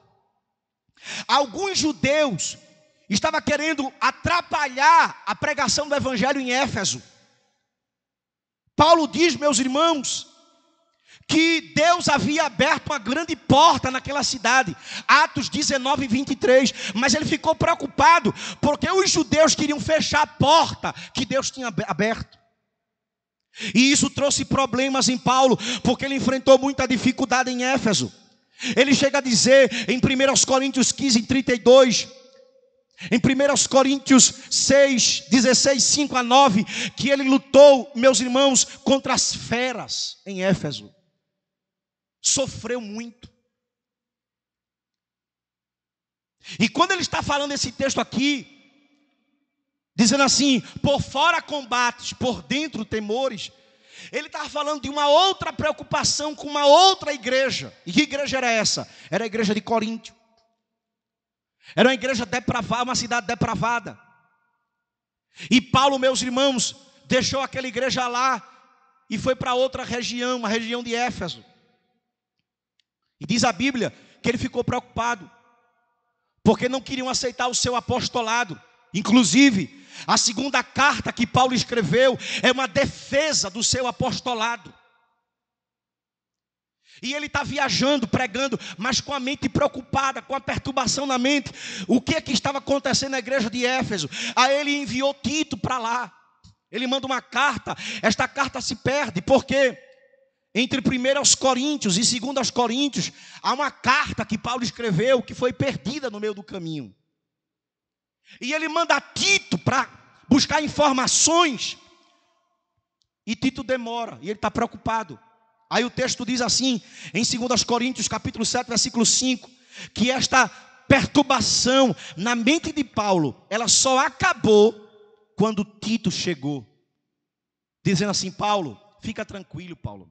Alguns judeus estavam querendo atrapalhar a pregação do evangelho em Éfeso. Paulo diz, meus irmãos, que Deus havia aberto uma grande porta naquela cidade, Atos 19, 23, mas ele ficou preocupado, porque os judeus queriam fechar a porta que Deus tinha aberto. E isso trouxe problemas em Paulo, porque ele enfrentou muita dificuldade em Éfeso. Ele chega a dizer em 1 Coríntios 15, 32, em 1 Coríntios 6, 16, 5 a 9, que ele lutou, meus irmãos, contra as feras em Éfeso. Sofreu muito. E quando ele está falando esse texto aqui, dizendo assim, por fora combates, por dentro temores, ele estava falando de uma outra preocupação com uma outra igreja. E que igreja era essa? Era a igreja de Coríntio. Era uma igreja depravada, uma cidade depravada. E Paulo, meus irmãos, deixou aquela igreja lá e foi para outra região, a região de Éfeso. E diz a Bíblia que ele ficou preocupado, porque não queriam aceitar o seu apostolado. Inclusive, a segunda carta que Paulo escreveu é uma defesa do seu apostolado. E ele está viajando, pregando, mas com a mente preocupada, com a perturbação na mente. O que é que estava acontecendo na igreja de Éfeso? Aí ele enviou Tito para lá. Ele manda uma carta, esta carta se perde, porque entre 1 Coríntios e 2 Coríntios, há uma carta que Paulo escreveu que foi perdida no meio do caminho. E ele manda Tito para buscar informações. E Tito demora, e ele está preocupado. Aí o texto diz assim, em 2 Coríntios, capítulo 7, versículo 5, que esta perturbação na mente de Paulo, ela só acabou quando Tito chegou. Dizendo assim, Paulo, fica tranquilo, Paulo.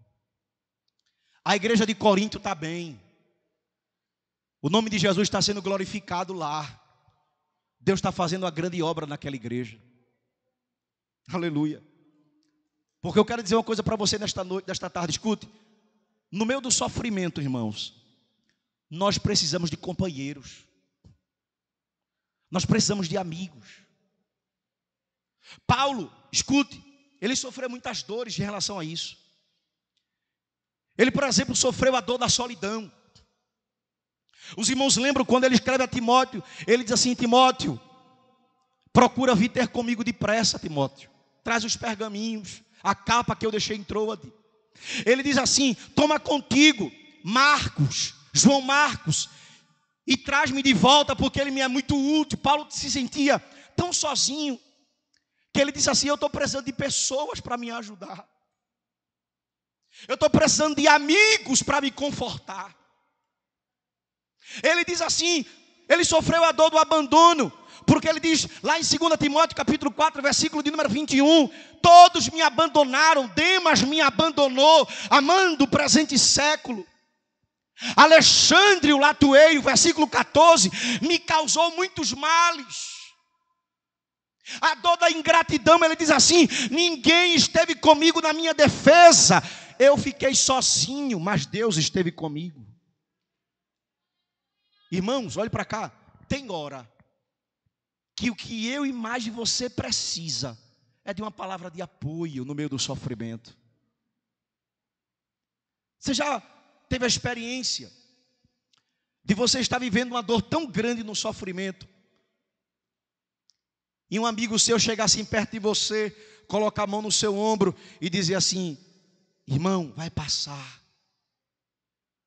A igreja de Corinto está bem. O nome de Jesus está sendo glorificado lá. Deus está fazendo uma grande obra naquela igreja. Aleluia. Porque eu quero dizer uma coisa para você nesta noite, nesta tarde. Escute. No meio do sofrimento, irmãos, nós precisamos de companheiros. Nós precisamos de amigos. Paulo, escute, ele sofreu muitas dores em relação a isso. Ele, por exemplo, sofreu a dor da solidão. Os irmãos lembram quando ele escreve a Timóteo, ele diz assim, Timóteo, procura vir ter comigo depressa, Timóteo. Traz os pergaminhos, a capa que eu deixei em Troade. Ele diz assim, toma contigo Marcos, João Marcos, e traz-me de volta, porque ele me é muito útil. Paulo se sentia tão sozinho, que ele disse assim, eu estou precisando de pessoas para me ajudar. Eu estou precisando de amigos para me confortar. Ele diz assim, ele sofreu a dor do abandono, porque ele diz lá em 2 Timóteo capítulo 4, versículo de número 21, todos me abandonaram, Demas me abandonou, amando o presente século. Alexandre o latueiro, versículo 14, me causou muitos males. A dor da ingratidão, ele diz assim, ninguém esteve comigo na minha defesa, eu fiquei sozinho, mas Deus esteve comigo. Irmãos, olhe para cá, tem hora que o que eu e mais de você precisa é de uma palavra de apoio no meio do sofrimento. Você já teve a experiência de você estar vivendo uma dor tão grande no sofrimento e um amigo seu chegar assim perto de você, colocar a mão no seu ombro e dizer assim, irmão, vai passar,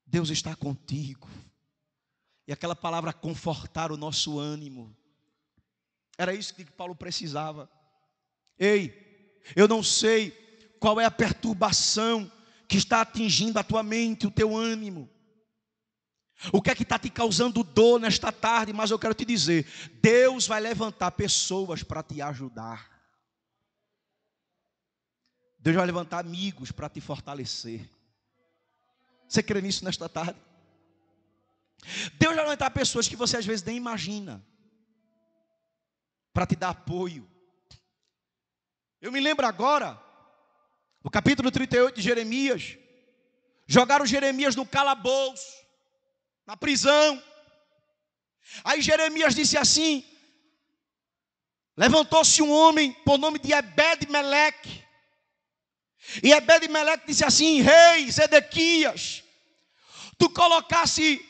Deus está contigo. E aquela palavra confortar o nosso ânimo. Era isso que Paulo precisava. Ei, eu não sei qual é a perturbação que está atingindo a tua mente, o teu ânimo. O que é que está te causando dor nesta tarde? Mas eu quero te dizer, Deus vai levantar pessoas para te ajudar. Deus vai levantar amigos para te fortalecer. Você crê nisso nesta tarde? Deus vai levantar pessoas que você às vezes nem imagina para te dar apoio. Eu me lembro agora, no capítulo 38 de Jeremias, jogaram Jeremias no calabouço, na prisão. Aí Jeremias disse assim, levantou-se um homem por nome de Ebed-Meleque, e Ebed-Meleque disse assim, rei Zedequias, tu colocasse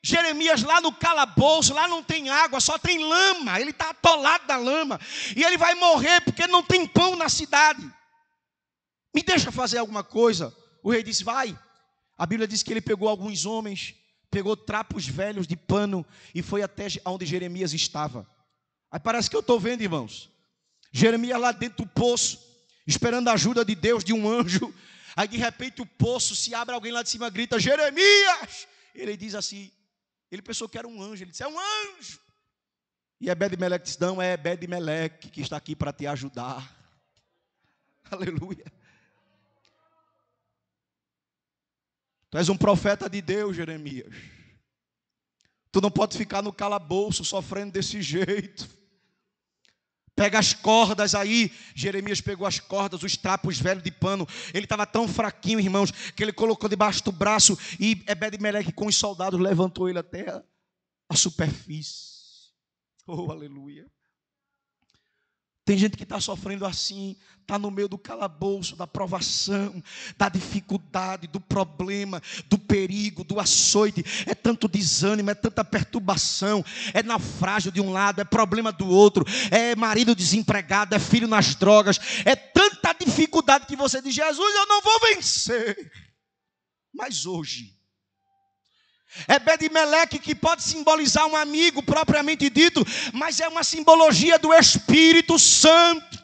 Jeremias lá no calabouço, lá não tem água, só tem lama, ele está atolado na lama, e ele vai morrer porque não tem pão na cidade. Me deixa fazer alguma coisa. O rei disse, vai. A Bíblia diz que ele pegou alguns homens, pegou trapos velhos de pano e foi até onde Jeremias estava. Aí parece que eu estou vendo, irmãos, Jeremias lá dentro do poço, esperando a ajuda de Deus, de um anjo. Aí de repente o poço se abre, alguém lá de cima grita, Jeremias! Ele diz assim, ele pensou que era um anjo, ele disse, é um anjo. E Ebed-Meleque disse, não, é Ebed-Meleque que está aqui para te ajudar. Aleluia. Tu és um profeta de Deus, Jeremias. Tu não pode ficar no calabouço sofrendo desse jeito. Pega as cordas aí. Jeremias pegou as cordas, os trapos velhos de pano. Ele estava tão fraquinho, irmãos, que ele colocou debaixo do braço. E Ebed-Meleque com os soldados levantou ele até a superfície. Oh, aleluia. Tem gente que está sofrendo assim, está no meio do calabouço, da provação, da dificuldade, do problema, do perigo, do açoite. É tanto desânimo, é tanta perturbação, é naufrágio de um lado, é problema do outro, é marido desempregado, é filho nas drogas. É tanta dificuldade que você diz, Jesus, eu não vou vencer. Mas hoje, Ebed-Meleque, que pode simbolizar um amigo propriamente dito, mas é uma simbologia do Espírito Santo.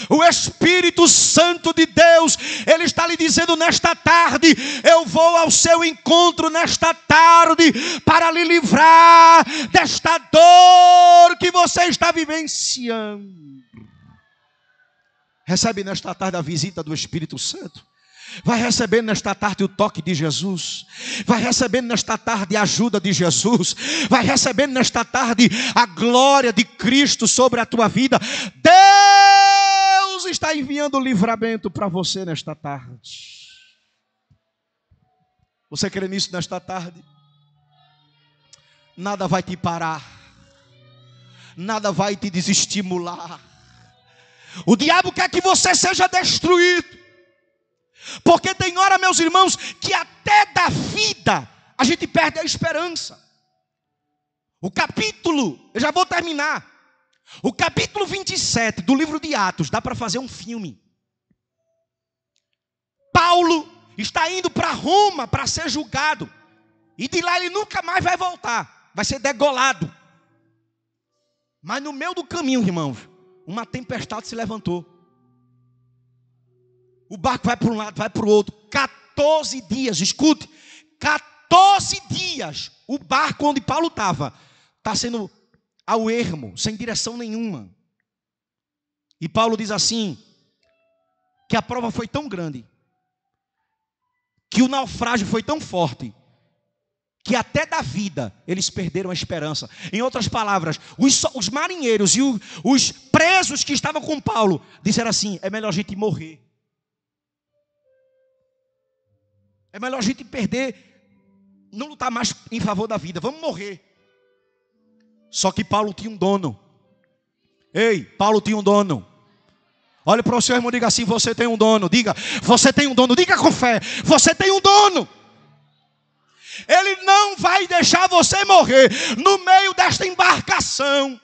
O Espírito Santo de Deus, Ele está lhe dizendo nesta tarde: eu vou ao seu encontro nesta tarde para lhe livrar desta dor que você está vivenciando. Recebe nesta tarde a visita do Espírito Santo. Vai recebendo nesta tarde o toque de Jesus. Vai recebendo nesta tarde a ajuda de Jesus. Vai recebendo nesta tarde a glória de Cristo sobre a tua vida. Deus está enviando livramento para você nesta tarde. Você crê nisso nesta tarde? Nada vai te parar. Nada vai te desestimular. O diabo quer que você seja destruído. Porque tem hora, meus irmãos, que até da vida a gente perde a esperança. O capítulo, eu já vou terminar. O capítulo 27 do livro de Atos, dá para fazer um filme. Paulo está indo para Roma para ser julgado. E de lá ele nunca mais vai voltar. Vai ser degolado. Mas no meio do caminho, irmãos, uma tempestade se levantou. O barco vai para um lado, vai para o outro. 14 dias, escute. 14 dias. O barco onde Paulo estava está sendo ao ermo, sem direção nenhuma. E Paulo diz assim, que a prova foi tão grande, que o naufrágio foi tão forte, que até da vida eles perderam a esperança. Em outras palavras, os marinheiros e os presos que estavam com Paulo disseram assim: é melhor a gente morrer. É melhor a gente perder, não lutar mais em favor da vida, vamos morrer. Só que Paulo tinha um dono. Ei, Paulo tinha um dono. Olha para o seu irmão e diga assim: você tem um dono. Diga, você tem um dono. Diga com fé, você tem um dono. Ele não vai deixar você morrer no meio desta embarcação.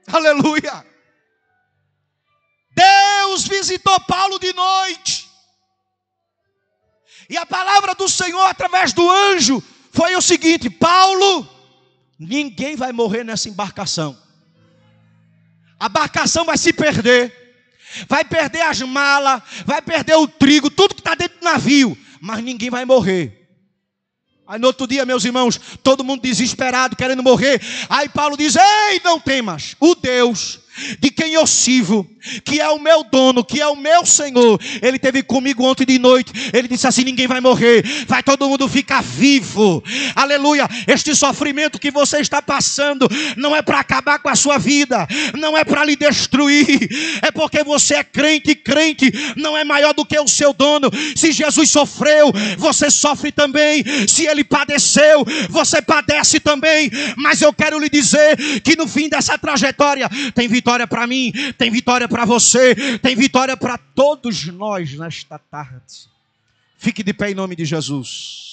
Aleluia. Deus visitou Paulo de noite. E a palavra do Senhor através do anjo foi o seguinte: Paulo, ninguém vai morrer nessa embarcação. A embarcação vai se perder. Vai perder as malas, vai perder o trigo, tudo que está dentro do navio. Mas ninguém vai morrer. Aí no outro dia, meus irmãos, todo mundo desesperado, querendo morrer. Aí Paulo diz: ei, não temas, o Deus de quem eu sirvo, que é o meu dono, que é o meu Senhor, Ele esteve comigo ontem de noite. Ele disse assim: ninguém vai morrer, vai todo mundo ficar vivo. Aleluia. Este sofrimento que você está passando não é para acabar com a sua vida, não é para lhe destruir, é porque você é crente. E crente não é maior do que o seu dono. Se Jesus sofreu, você sofre também. Se Ele padeceu, você padece também. Mas eu quero lhe dizer que no fim dessa trajetória tem vitória para mim, tem vitória para você, tem vitória para todos nós nesta tarde. Fique de pé em nome de Jesus.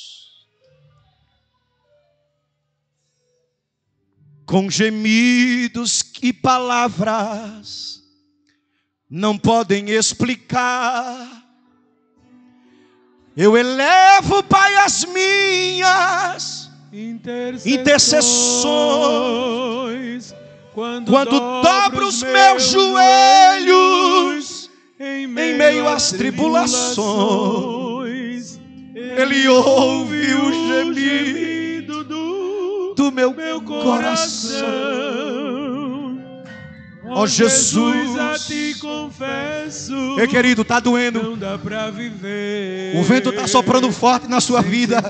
Com gemidos e palavras não podem explicar, eu elevo, Pai, as minhas intercessões. Quando dobro os meus joelhos em meio às tribulações, Ele ouve o gemido do meu coração. Ó Jesus, a ti confesso. Ei, querido, está doendo. Não dá pra viver. O vento está soprando forte na sua vida.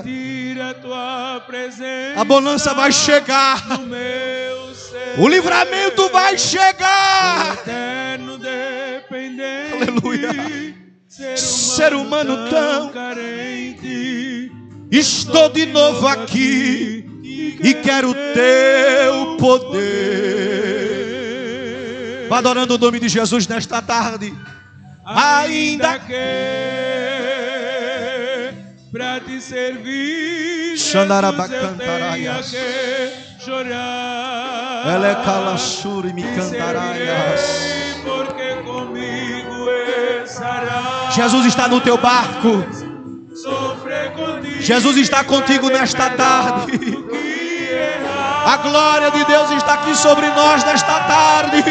A bonança vai chegar. O livramento vai chegar. Aleluia. Ser humano tão carente, estou de novo aqui e quero teu poder. Vá adorando o nome de Jesus nesta tarde. Ainda que para te servir, Jesus, eu tenha que chorar. Ela é calachura e me cantaraias. Porque comigo estarás. Jesus está no teu barco. Jesus está contigo nesta tarde. A glória de Deus está aqui sobre nós nesta tarde.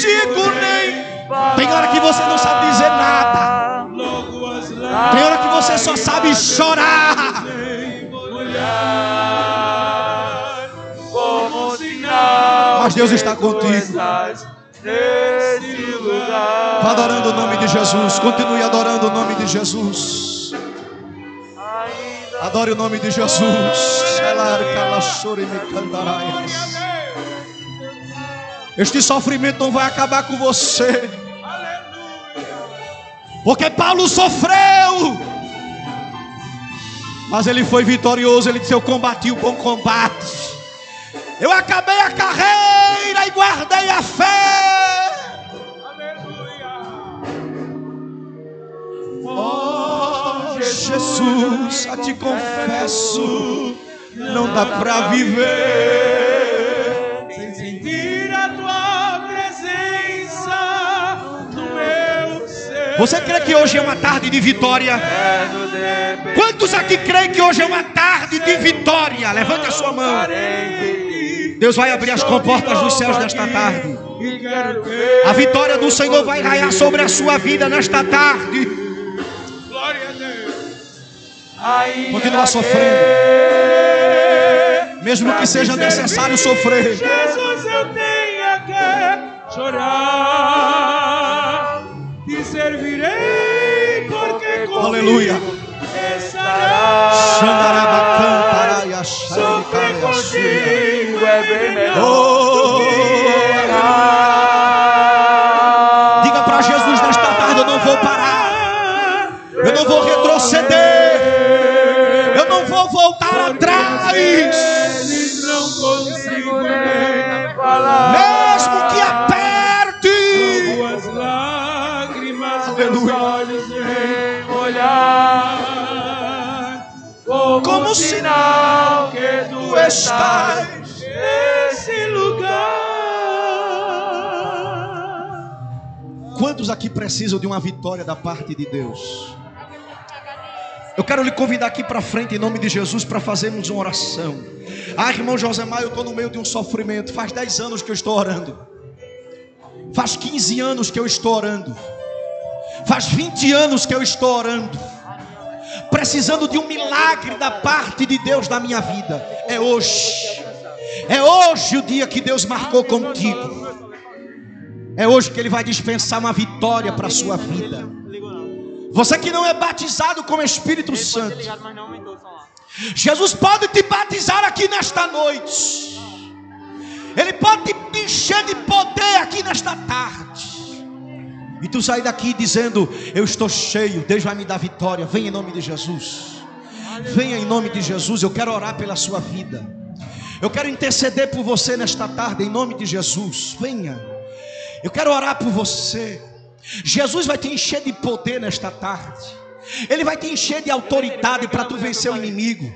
consigo nem. Tem hora que você não sabe dizer nada. Tem hora que você só sabe chorar. Mas Deus está contigo. Vá adorando o nome de Jesus. Continue adorando o nome de Jesus. Adore o nome de Jesus. Este sofrimento não vai acabar com você, porque Paulo sofreu, mas ele foi vitorioso. Ele disse: eu combati o bom combate, eu acabei a carreira e guardei a fé. Oh Jesus, a te confesso, não dá pra viver sem sentir a tua presença no meu ser. Você crê que hoje é uma tarde de vitória? Quantos aqui creem que hoje é uma tarde de vitória? Levante a sua mão. Deus vai abrir as comportas dos céus nesta tarde. A vitória do Senhor vai raiar sobre a sua vida nesta tarde. Continua sofrendo, mesmo que seja necessário sofrer. Jesus, eu tenho que chorar, te servirei, porque comigo aleluia estará. Sofrer contigo é bem melhor. Diga para Jesus nesta tarde: eu não vou parar, eu não vou retroceder, eu não vou voltar atrás. Eles não consigo nem falar, mesmo que aperte. tuas lágrimas, aleluia, meus olhos nem molhar, como sinal que tu estás nesse lugar. Quantos aqui precisam de uma vitória da parte de Deus? Eu quero lhe convidar aqui para frente, em nome de Jesus, para fazermos uma oração. Ah, irmão Josemar, eu estou no meio de um sofrimento. Faz 10 anos que eu estou orando. Faz 15 anos que eu estou orando. Faz 20 anos que eu estou orando, precisando de um milagre da parte de Deus na minha vida. É hoje. É hoje o dia que Deus marcou contigo. É hoje que Ele vai dispensar uma vitória para a sua vida. Você que não é batizado com o Espírito Santo, Jesus pode te batizar aqui nesta noite. Ele pode te encher de poder aqui nesta tarde. E tu sair daqui dizendo: eu estou cheio, Deus vai me dar vitória. Venha em nome de Jesus. Venha em nome de Jesus. Eu quero orar pela sua vida. Eu quero interceder por você nesta tarde, em nome de Jesus. Venha. Eu quero orar por você. Jesus vai te encher de poder nesta tarde. Ele vai te encher de autoridade para tu vencer o inimigo.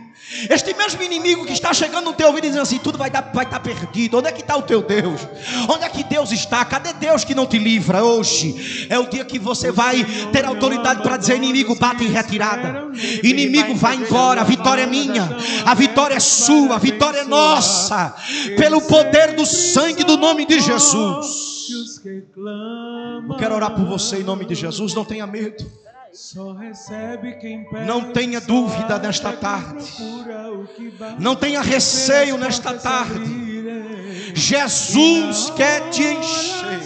Este mesmo inimigo que está chegando no teu ouvido dizendo assim: tudo vai estar perdido. Onde é que está o teu Deus? Onde é que Deus está? Cadê Deus que não te livra? Hoje é o dia que você vai ter autoridade para dizer: inimigo, bate em retirada. Inimigo, vai embora. A vitória é minha, a vitória é sua, a vitória é nossa, pelo poder do sangue do nome de Jesus. Eu quero orar por você em nome de Jesus. Não tenha medo, não tenha dúvida nesta tarde, não tenha receio nesta tarde. Jesus quer te encher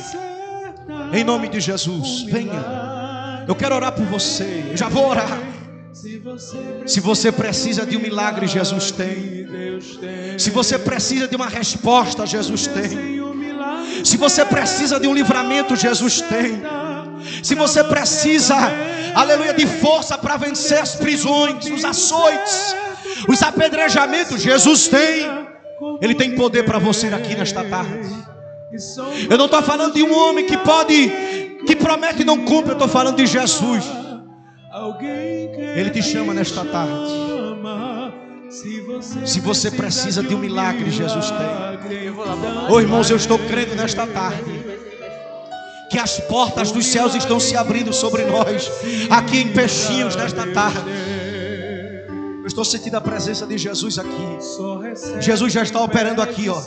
em nome de Jesus. Venha, eu quero orar por você. Eu já vou orar. Se você precisa de um milagre, Jesus tem. Se você precisa de uma resposta, Jesus tem. Se você precisa de um livramento, Jesus tem. Se você precisa, aleluia, de força para vencer as prisões, os açoites, os apedrejamentos, Jesus tem. Ele tem poder para você aqui nesta tarde. Eu não estou falando de um homem que promete e não cumpre. Eu estou falando de Jesus. Ele te chama nesta tarde. Se você precisa de um milagre, Jesus tem. Oh, irmãos, eu estou crendo nesta tarde que as portas dos céus estão se abrindo sobre nós aqui em Peixinhos nesta tarde. Eu estou sentindo a presença de Jesus aqui. Jesus já está operando aqui, ó.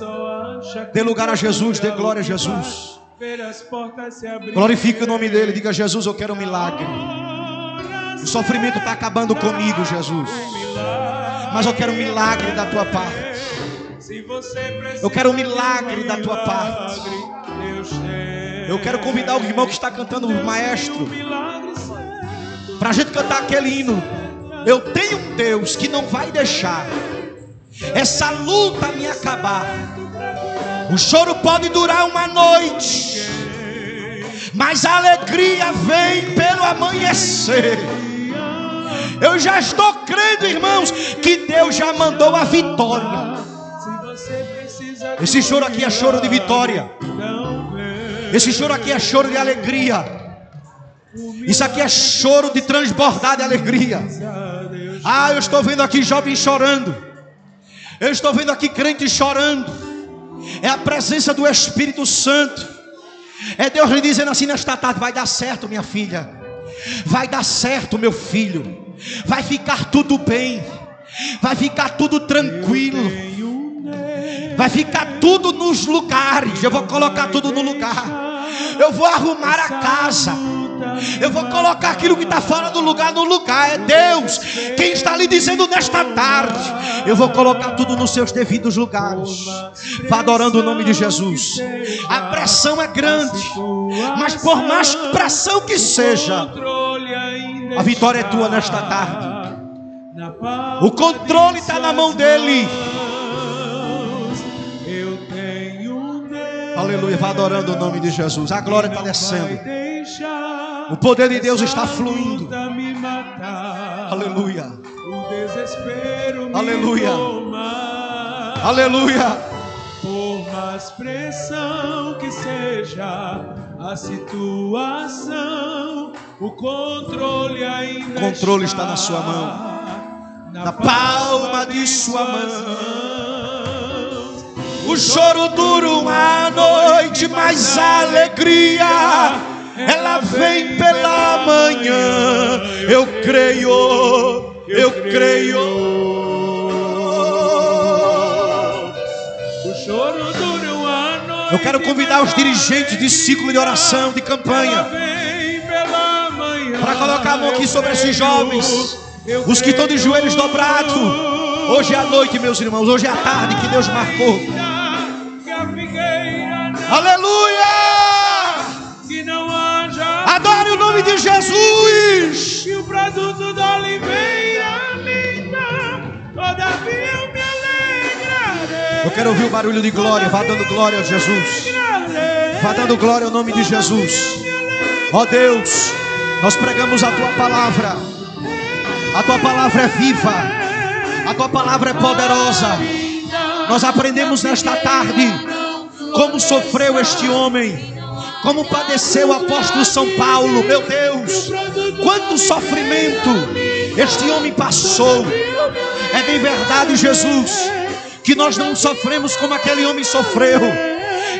Dê lugar a Jesus, dê glória a Jesus. ver as portas se abrirem. Glorifique o nome dele. Diga: Jesus, eu quero um milagre. O sofrimento está acabando comigo, Jesus, mas eu quero um milagre da tua parte. Eu quero um milagre da tua parte. Eu quero convidar o irmão que está cantando, o maestro, para a gente cantar aquele hino. Eu tenho um Deus que não vai deixar essa luta me acabar. O choro pode durar uma noite, mas a alegria vem pelo amanhecer. Eu já estou crendo, irmãos, que Deus já mandou a vitória. Esse choro aqui é choro de vitória. Esse choro aqui é choro de alegria. Isso aqui é choro de transbordar de alegria. Ah, eu estou vendo aqui jovens chorando. Eu estou vendo aqui crentes chorando. É a presença do Espírito Santo. É Deus lhe dizendo assim nesta tarde: vai dar certo, minha filha. Vai dar certo, meu filho. Vai ficar tudo bem. Vai ficar tudo tranquilo. Vai ficar tudo nos lugares. Eu vou colocar tudo no lugar. Eu vou arrumar a casa. Eu vou colocar aquilo que está fora do lugar no lugar. É Deus quem está lhe dizendo nesta tarde: eu vou colocar tudo nos seus devidos lugares. Vá adorando o nome de Jesus. A pressão é grande, mas por mais pressão que seja, a vitória é tua nesta tarde. O controle está na mão dele. Aleluia, vá adorando o nome de Jesus. A glória está descendo. O poder de Deus está fluindo. Aleluia. Aleluia. Aleluia. Por mais pressão que seja a situação, o controle ainda está na sua mão, na palma de sua mão. O choro dura uma noite, mas a alegria, ela vem pela manhã. Eu creio, eu creio. O choro dura uma noite. Eu quero convidar os dirigentes de ciclo de oração, de campanha, para colocar a mão aqui sobre esses jovens, os que estão de joelhos dobrados. Hoje é a noite, meus irmãos, hoje é a tarde que Deus marcou. Aleluia! Adore o nome de Jesus. Que o produto da oliveira me dá, todavia eu me alegrarei. Eu quero ouvir o barulho de glória. Vá dando glória a Jesus. Vá dando glória ao nome de Jesus. Ó Deus, nós pregamos a Tua palavra. A Tua palavra é viva. A Tua palavra é poderosa. Nós aprendemos nesta tarde como sofreu este homem, como padeceu o apóstolo São Paulo. Meu Deus, quanto sofrimento este homem passou. É bem verdade, Jesus, que nós não sofremos como aquele homem sofreu,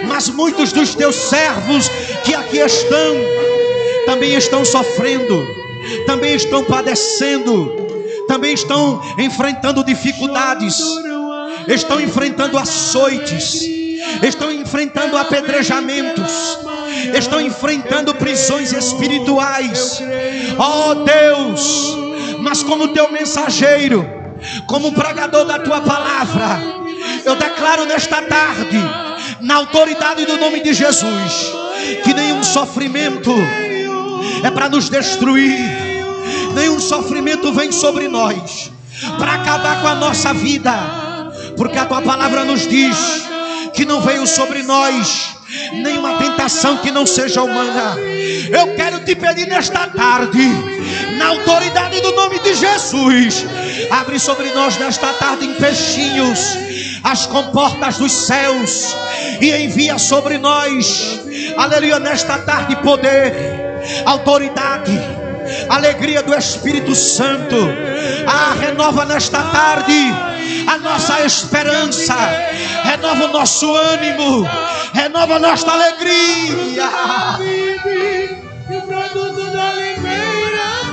mas muitos dos teus servos que aqui estão também estão sofrendo, também estão padecendo, também estão enfrentando dificuldades, estão enfrentando açoites, estão enfrentando apedrejamentos, estão enfrentando prisões espirituais. Oh Deus, mas como teu mensageiro, como pregador da tua palavra, eu declaro nesta tarde, na autoridade do nome de Jesus, que nenhum sofrimento é para nos destruir, nenhum sofrimento vem sobre nós para acabar com a nossa vida, porque a tua palavra nos diz que não veio sobre nós nenhuma tentação que não seja humana. Eu quero te pedir nesta tarde, na autoridade do nome de Jesus, abre sobre nós nesta tarde em peixinhos as comportas dos céus e envia sobre nós, aleluia, nesta tarde poder, autoridade, alegria do Espírito Santo. Renova nesta tarde a nossa esperança, renova o nosso ânimo, renova a nossa alegria.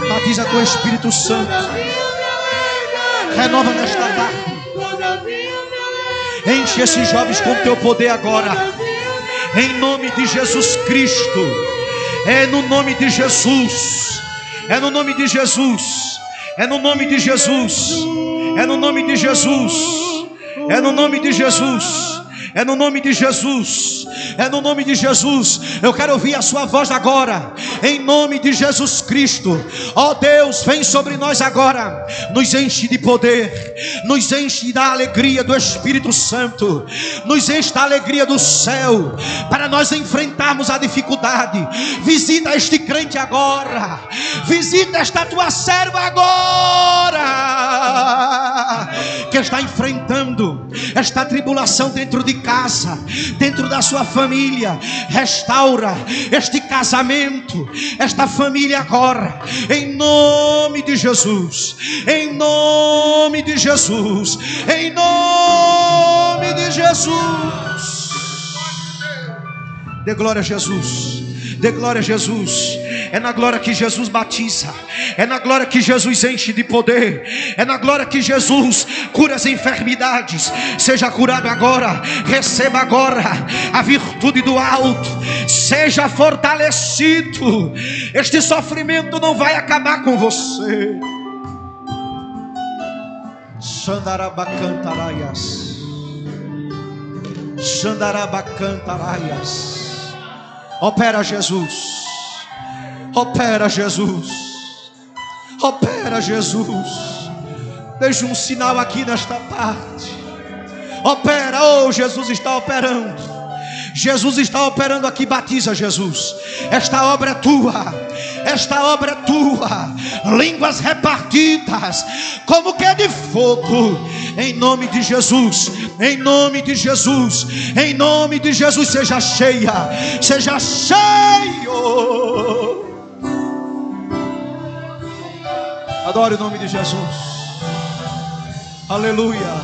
Batiza com o Espírito Santo, renova nesta tarde. Enche esses jovens com teu poder agora. em nome de Jesus Cristo. É no nome de Jesus. É no nome de Jesus. É no nome de Jesus. É no nome de Jesus. É no nome de Jesus. É no nome de Jesus. É no nome de Jesus. Eu quero ouvir a sua voz agora. Em nome de Jesus Cristo. Ó Deus, vem sobre nós agora. Nos enche de poder. Nos enche da alegria do Espírito Santo. Nos enche da alegria do céu. Para nós enfrentarmos a dificuldade. Visita este crente agora. Visita esta tua serva agora. Que está enfrentando esta tribulação dentro de casa, dentro da sua família. Restaura este casamento, esta família agora, em nome de Jesus, em nome de Jesus, em nome de Jesus. Dê glória a Jesus. Dê glória a Jesus. É na glória que Jesus batiza. É na glória que Jesus enche de poder. É na glória que Jesus cura as enfermidades. Seja curado agora. Receba agora a virtude do alto. Seja fortalecido. Este sofrimento não vai acabar com você. Xandarabacantaraias. Xandarabacantaraias. Opera Jesus. Opera Jesus. Opera Jesus. Deixa um sinal aqui nesta parte. Opera. Oh, Jesus está operando. Jesus está operando aqui. Batiza, Jesus. Esta obra é tua. Esta obra é tua. Línguas repartidas como que de fogo. Em nome de Jesus. Em nome de Jesus. Em nome de Jesus. Seja cheia. Seja cheio. Adore o nome de Jesus. Aleluia.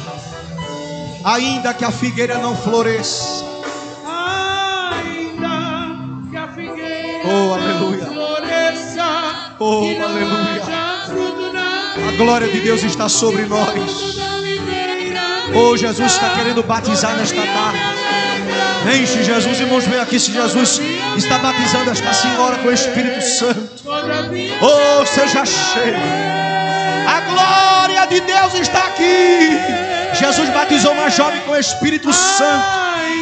Ainda que a figueira não floresça. Ainda que a figueira Oh, aleluia. não floresça. Oh, E não aleluia. haja fruto na A glória de Deus está sobre nós. Oh, Jesus está querendo batizar nesta tarde. Enche Jesus, irmãos, vem aqui se Jesus está batizando esta senhora com o Espírito Santo. Oh, seja cheio. A glória de Deus está aqui. Jesus batizou uma jovem com o Espírito Santo.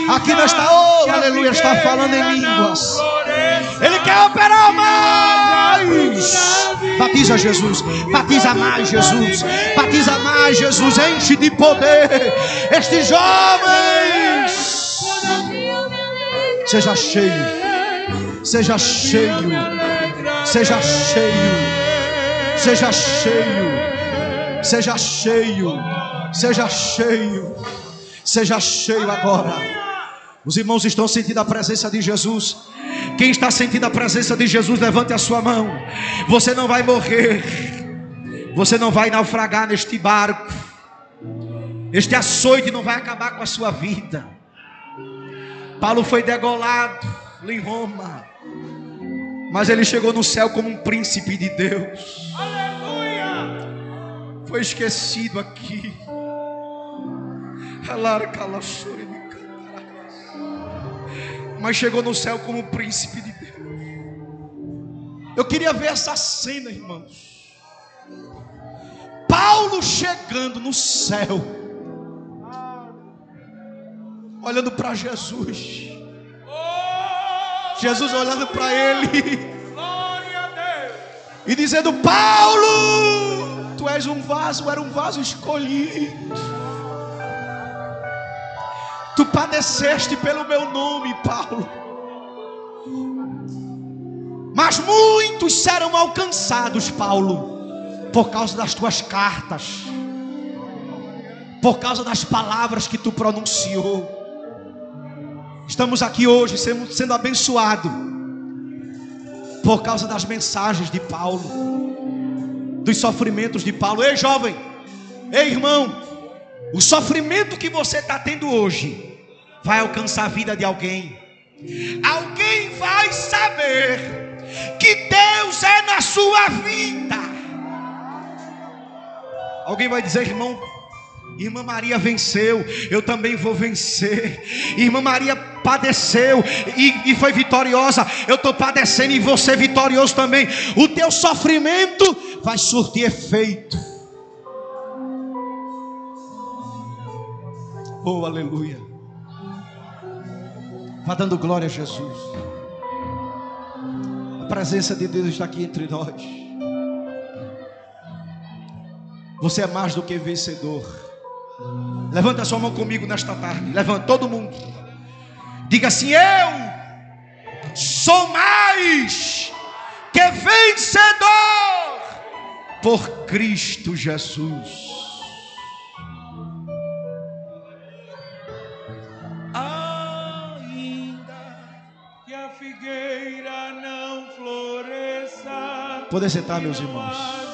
Aqui nesta, oh, aleluia, está falando em línguas. Ele quer operar mais. Batiza Jesus. Batiza mais Jesus. Batiza mais Jesus. Enche de poder estes jovens. Seja cheio. Seja cheio. Seja cheio. Seja cheio. Seja cheio. Seja cheio. Seja cheio agora. Os irmãos estão sentindo a presença de Jesus. Quem está sentindo a presença de Jesus, levante a sua mão. Você não vai morrer. Você não vai naufragar neste barco. Este açoite não vai acabar com a sua vida. Paulo foi degolado em Roma, mas ele chegou no céu como um príncipe de Deus. Aleluia. Foi esquecido aqui. Mas chegou no céu como um príncipe de Deus. Eu queria ver essa cena, irmãos. Paulo chegando no céu, olhando para Jesus. Jesus olhando para ele e dizendo: Paulo, tu és um vaso, era um vaso escolhido. Tu padeceste pelo meu nome, Paulo. Mas muitos serão alcançados, Paulo, por causa das tuas cartas, por causa das palavras que tu pronunciou. Estamos aqui hoje sendo abençoados por causa das mensagens de Paulo, dos sofrimentos de Paulo. Ei, jovem, ei, irmão, o sofrimento que você está tendo hoje vai alcançar a vida de alguém. Alguém vai saber que Deus é na sua vida. Alguém vai dizer: irmão, irmã Maria venceu, eu também vou vencer. Irmã Maria padeceu e foi vitoriosa. Eu estou padecendo e você vitorioso também. O teu sofrimento vai surtir efeito. Oh, aleluia. Vá dando glória a Jesus. A presença de Deus está aqui entre nós. Você é mais do que vencedor. Levanta a sua mão comigo nesta tarde. Levanta todo mundo. Diga assim: eu sou mais que vencedor por Cristo Jesus. Que a figueira não floresça. Podem sentar, meus irmãos.